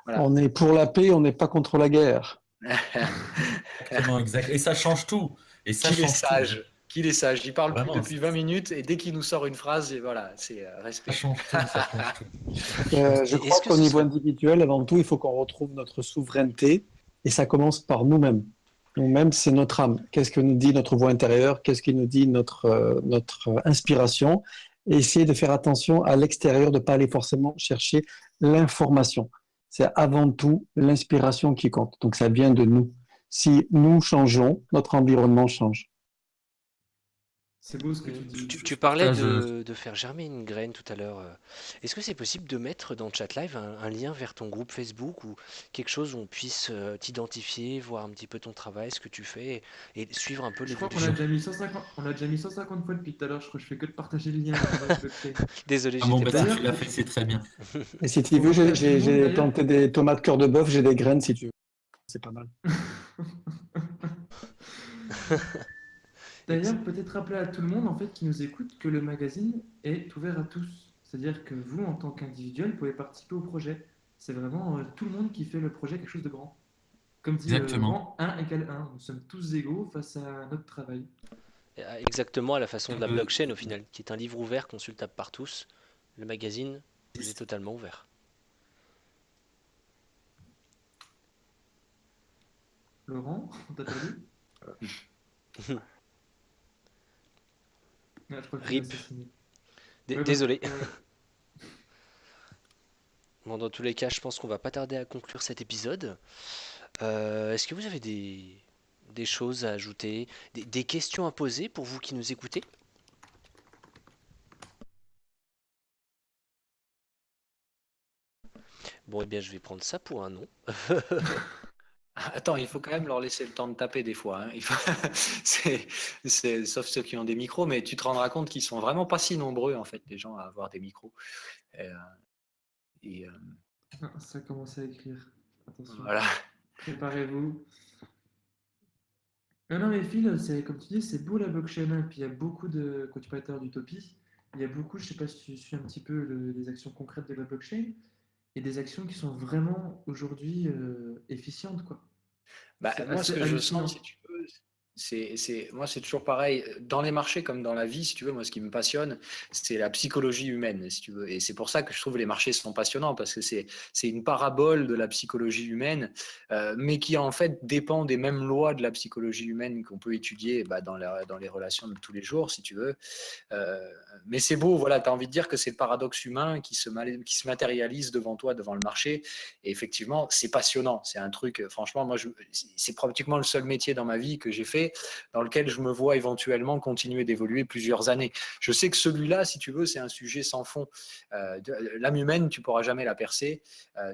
Voilà. On est pour la paix, on n'est pas contre la guerre. Exactement, exact. Et ça change tout. Et ça Qu'il est change tout. sage, qu'il est sage. Il parle plus Vraiment, depuis 20 minutes et dès qu'il nous sort une phrase, et voilà, c'est ça respect. change tout, ça change tout. Je Et crois est-ce que qu'au ce niveau serait individuel, avant tout, il faut qu'on retrouve notre souveraineté et ça commence par nous-mêmes. Nous-mêmes, c'est notre âme. Qu'est-ce que nous dit notre voix intérieure? Qu'est-ce qui nous dit notre inspiration? Et essayer de faire attention à l'extérieur, de ne pas aller forcément chercher l'information. C'est avant tout l'inspiration qui compte. Donc, ça vient de nous. Si nous changeons, notre environnement change. C'est beau ce que tu dis. Tu parlais Partage, de faire germer une graine tout à l'heure. Est-ce que c'est possible de mettre dans le chat live un lien vers ton groupe Facebook ou quelque chose où on puisse t'identifier, voir un petit peu ton travail, ce que tu fais et suivre un peu Je crois qu'on a l'évolution? déjà mis 150, on a déjà mis 150 fois depuis tout à l'heure. Je crois que je fais que de partager le lien avec Mike Blockchain. Désolé, Ah bon, j'étais bah, pas. si D'ailleurs, tu l'as fait, c'est très bien. Et si tu pour veux, rappeler à tout le monde, j'ai d'ailleurs, planté des tomates cœur de bœuf, j'ai des graines si tu veux. C'est pas mal. Ex- d'ailleurs, peut-être rappeler à tout le monde en fait qui nous écoute que le magazine est ouvert à tous. C'est-à-dire que vous, en tant qu'individuel, pouvez participer au projet. C'est vraiment tout le monde qui fait le projet quelque chose de grand. Comme dit Exactement. Laurent, 1 égale 1. Nous sommes tous égaux face à notre travail. Exactement à la façon de la Euh, blockchain au final, qui est un livre ouvert, consultable par tous. Le magazine, il est totalement ouvert. Laurent, on t'a perdu? Ah, je crois que tu l'as RIP. assassiné. Ouais, bah, Désolé. ouais. Bon, dans tous les cas, je pense qu'on va pas tarder à conclure cet épisode. Est-ce que vous avez des choses à ajouter, des questions à poser pour vous qui nous écoutez? Bon, eh bien, je vais prendre ça pour un non. Attends, il faut quand même leur laisser le temps de taper des fois, hein. Sauf ceux qui ont des micros, mais tu te rendras compte qu'ils sont vraiment pas si nombreux, en fait, les gens à avoir des micros. Et, Ah, ça commence à écrire. Attention, voilà. préparez-vous. Non, non, mais Phil, c'est comme tu dis, c'est beau la blockchain, hein. Puis il y a beaucoup de, quand tu parlais tout à l'heure d'utopie, il y a beaucoup, je sais pas si tu suis un petit peu les actions concrètes de la blockchain, et des actions qui sont vraiment aujourd'hui efficientes, quoi. Bah, C'est moi, ce assez que je hallucinant. sens, si tu veux, Moi, c'est toujours pareil. Dans les marchés comme dans la vie, si tu veux, moi, ce qui me passionne, c'est la psychologie humaine, si tu veux. Et c'est pour ça que je trouve les marchés sont passionnants, parce que c'est une parabole de la psychologie humaine, mais qui en fait dépend des mêmes lois de la psychologie humaine qu'on peut étudier dans les relations de tous les jours, si tu veux. Euh, mais c'est beau, voilà, tu as envie de dire que c'est le paradoxe humain qui se matérialise devant toi, devant le marché. Et effectivement, c'est passionnant. C'est un truc, franchement, c'est pratiquement le seul métier dans ma vie que j'ai fait, dans lequel je me vois éventuellement continuer d'évoluer plusieurs années. Je sais que celui-là, si tu veux, c'est un sujet sans fond. L'âme humaine, tu pourras jamais la percer,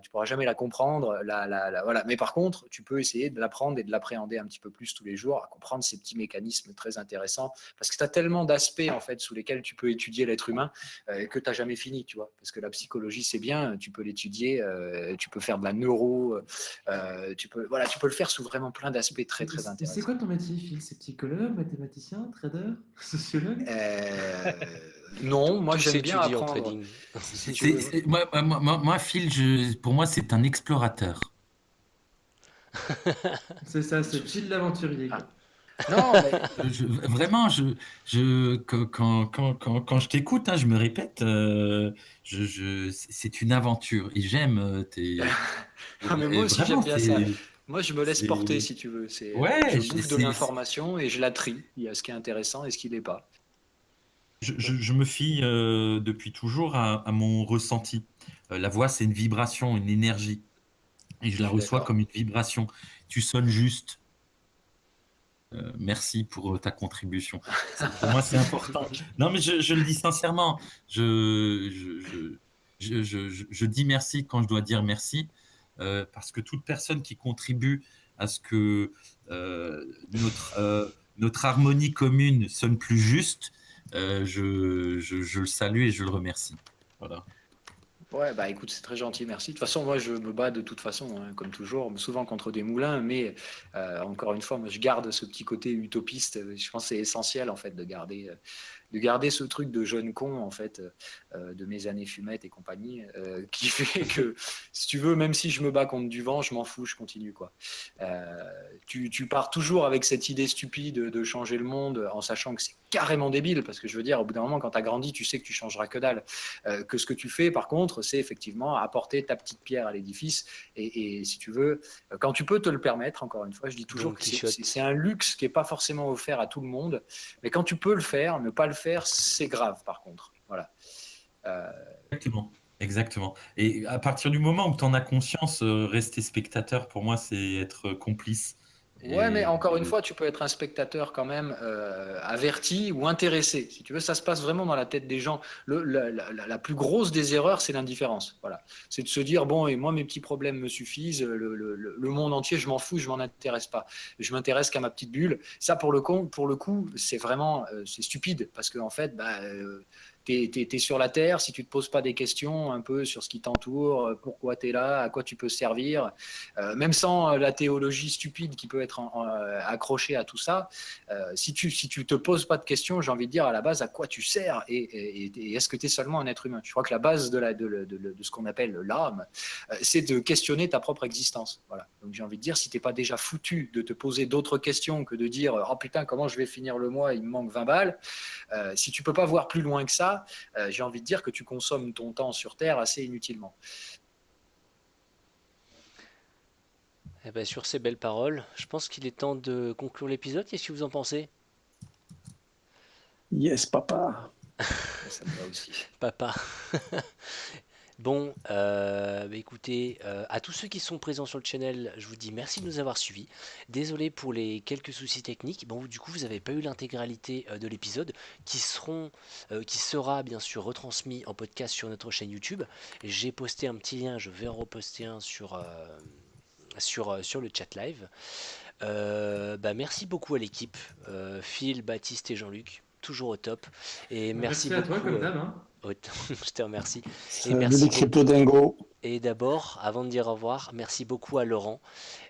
tu pourras jamais la comprendre. Voilà. Mais par contre, tu peux essayer de l'apprendre et de l'appréhender un petit peu plus tous les jours, à comprendre ces petits mécanismes très intéressants, parce que tu as tellement d'aspects en fait sous lesquels tu peux étudier l'être humain que tu n'as jamais fini, tu vois. Parce que la psychologie, c'est bien, tu peux l'étudier, tu peux faire de la neuro, tu peux le faire sous vraiment plein d'aspects très, très C'est intéressants. quoi ton métier, Phil? C'est psychologue, mathématicien, trader, sociologue? Non, moi Tout j'aime bien s'étudie en apprendre. trading. Si tu veux. Moi, Phil, pour moi, c'est un explorateur. C'est ça, c'est Phil l'aventurier, quoi. Non, mais Vraiment, quand je t'écoute, hein, je me répète, c'est une aventure et j'aime Ah, mais moi aussi vraiment, j'aime bien ça. Moi je me laisse porter c'est, si tu veux. Je ouais, bouffe de l'information et je la trie. Il y a ce qui est intéressant et ce qui n'est pas. je me fie depuis toujours à mon ressenti. La voix, c'est une vibration, une énergie et je Je la suis reçois d'accord. comme une vibration. Tu sonnes juste. Merci pour ta contribution. Pour moi, c'est important. Non, mais je le dis sincèrement. Je dis merci quand je dois dire merci, parce que toute personne qui contribue à ce que notre harmonie commune sonne plus juste, je le salue et je le remercie. Voilà. Ouais, bah écoute, c'est très gentil, merci. De toute façon, moi je me bats de toute façon, hein, comme toujours, souvent contre des moulins, mais encore une fois, moi je garde ce petit côté utopiste. Je pense que c'est essentiel en fait de garder ce truc de jeune con en fait, de mes années fumettes et compagnie, qui fait que si tu veux, même si je me bats contre du vent, je m'en fous, je continue quoi. Tu pars toujours avec cette idée stupide de changer le monde en sachant que c'est carrément débile, parce que je veux dire, au bout d'un moment, quand tu as grandi, tu sais que tu changeras que dalle. Que ce que tu fais, par contre, c'est effectivement apporter ta petite pierre à l'édifice. Et si tu veux, quand tu peux te le permettre, encore une fois, je dis toujours Don que Quichotte. c'est un luxe qui n'est pas forcément offert à tout le monde. Mais quand tu peux le faire, ne pas le faire, c'est grave, par contre. Voilà. Exactement. Exactement. Et à partir du moment où tu en as conscience, rester spectateur, pour moi, c'est être complice. Ouais, mais encore une Et fois, tu peux être un spectateur quand même averti ou intéressé. Si tu veux, ça se passe vraiment dans la tête des gens. La plus grosse des erreurs, c'est l'indifférence. Voilà. C'est de se dire, bon, et moi, mes petits problèmes me suffisent, le monde entier, je m'en fous, je m'en intéresse pas. Je m'intéresse qu'à ma petite bulle. Ça, pour le coup, c'est vraiment c'est stupide parce qu'en fait, t'es sur la Terre, si tu te poses pas des questions un peu sur ce qui t'entoure, pourquoi tu es là, à quoi tu peux servir, même sans la théologie stupide qui peut être accrochée à tout ça, si tu te poses pas de questions, j'ai envie de dire à la base à quoi tu sers et est-ce que tu es seulement un être humain. Je crois que la base de ce qu'on appelle l'âme, c'est de questionner ta propre existence. Voilà. Donc j'ai envie de dire, si tu n'es pas déjà foutu de te poser d'autres questions que de dire oh putain, comment je vais finir le mois, il me manque 20 balles, si tu peux pas voir plus loin que ça, j'ai envie de dire que tu consommes ton temps sur Terre assez inutilement. Eh ben, sur ces belles paroles, je pense qu'il est temps de conclure l'épisode. Qu'est-ce que vous en pensez, Yes, papa. Ça me va aussi. papa? Bon, écoutez, à tous ceux qui sont présents sur le channel, je vous dis merci de nous avoir suivis. Désolé pour les quelques soucis techniques. Bon, du coup, vous n'avez pas eu l'intégralité de l'épisode qui sera bien sûr retransmis en podcast sur notre chaîne YouTube. J'ai posté un petit lien, je vais en reposter un sur le chat live. Merci beaucoup à l'équipe, Phil, Baptiste et Jean-Luc, toujours au top. Et merci Merci à toi, beaucoup. comme d'hab. Hein. Je te remercie. Et Salut merci les beaucoup. crypto-dingos. Et d'abord, avant de dire au revoir, merci beaucoup à Laurent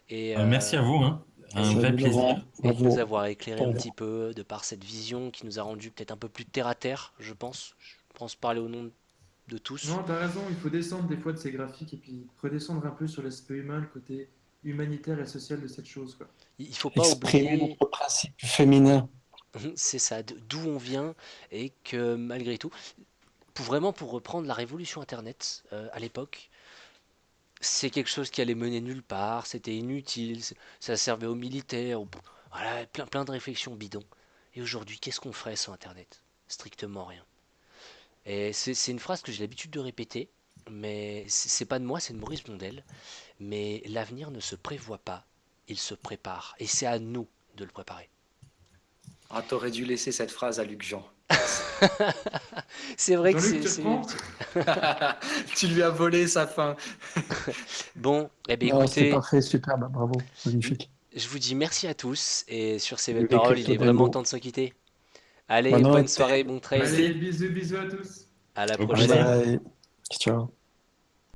et, merci à vous, hein. Un et- vrai Salut plaisir. Laurent. et de nous Bravo. avoir éclairé un Bon. petit peu de par cette vision qui nous a rendu peut-être un peu plus terre à terre, je pense. Je pense parler au nom de tous. Non, t'as raison, il faut descendre des fois de ces graphiques et puis redescendre un peu sur l'aspect humain, le côté humanitaire et social de cette chose, quoi. Il faut pas Exprimer oublier, notre principe féminin. c'est ça, d'où on vient et que malgré tout, pour reprendre la révolution Internet à l'époque, c'est quelque chose qui allait mener nulle part, c'était inutile, ça servait aux militaires, voilà, plein de réflexions bidons. Et aujourd'hui, qu'est-ce qu'on ferait sans Internet? Strictement rien. Et c'est une phrase que j'ai l'habitude de répéter, mais c'est pas de moi, c'est de Maurice Blondel. Mais l'avenir ne se prévoit pas, il se prépare. Et c'est à nous de le préparer. Ah, t'aurais dû laisser cette phrase à Luc Jean. C'est vrai que Jean-Luc, tu c'est reprends? Tu lui as volé sa fin. bon. Eh bien, Non, c'est écoutez, parfait, superbe, bravo, magnifique. je vous dis merci à tous. Et sur ces belles Les paroles, il crypto est vraiment temps dingo. de se quitter. Allez, Bonne bonne note. soirée, bon trade. Allez, bisous, bisous à tous. À la Au Bye prochaine. plaisir. bye. Ciao.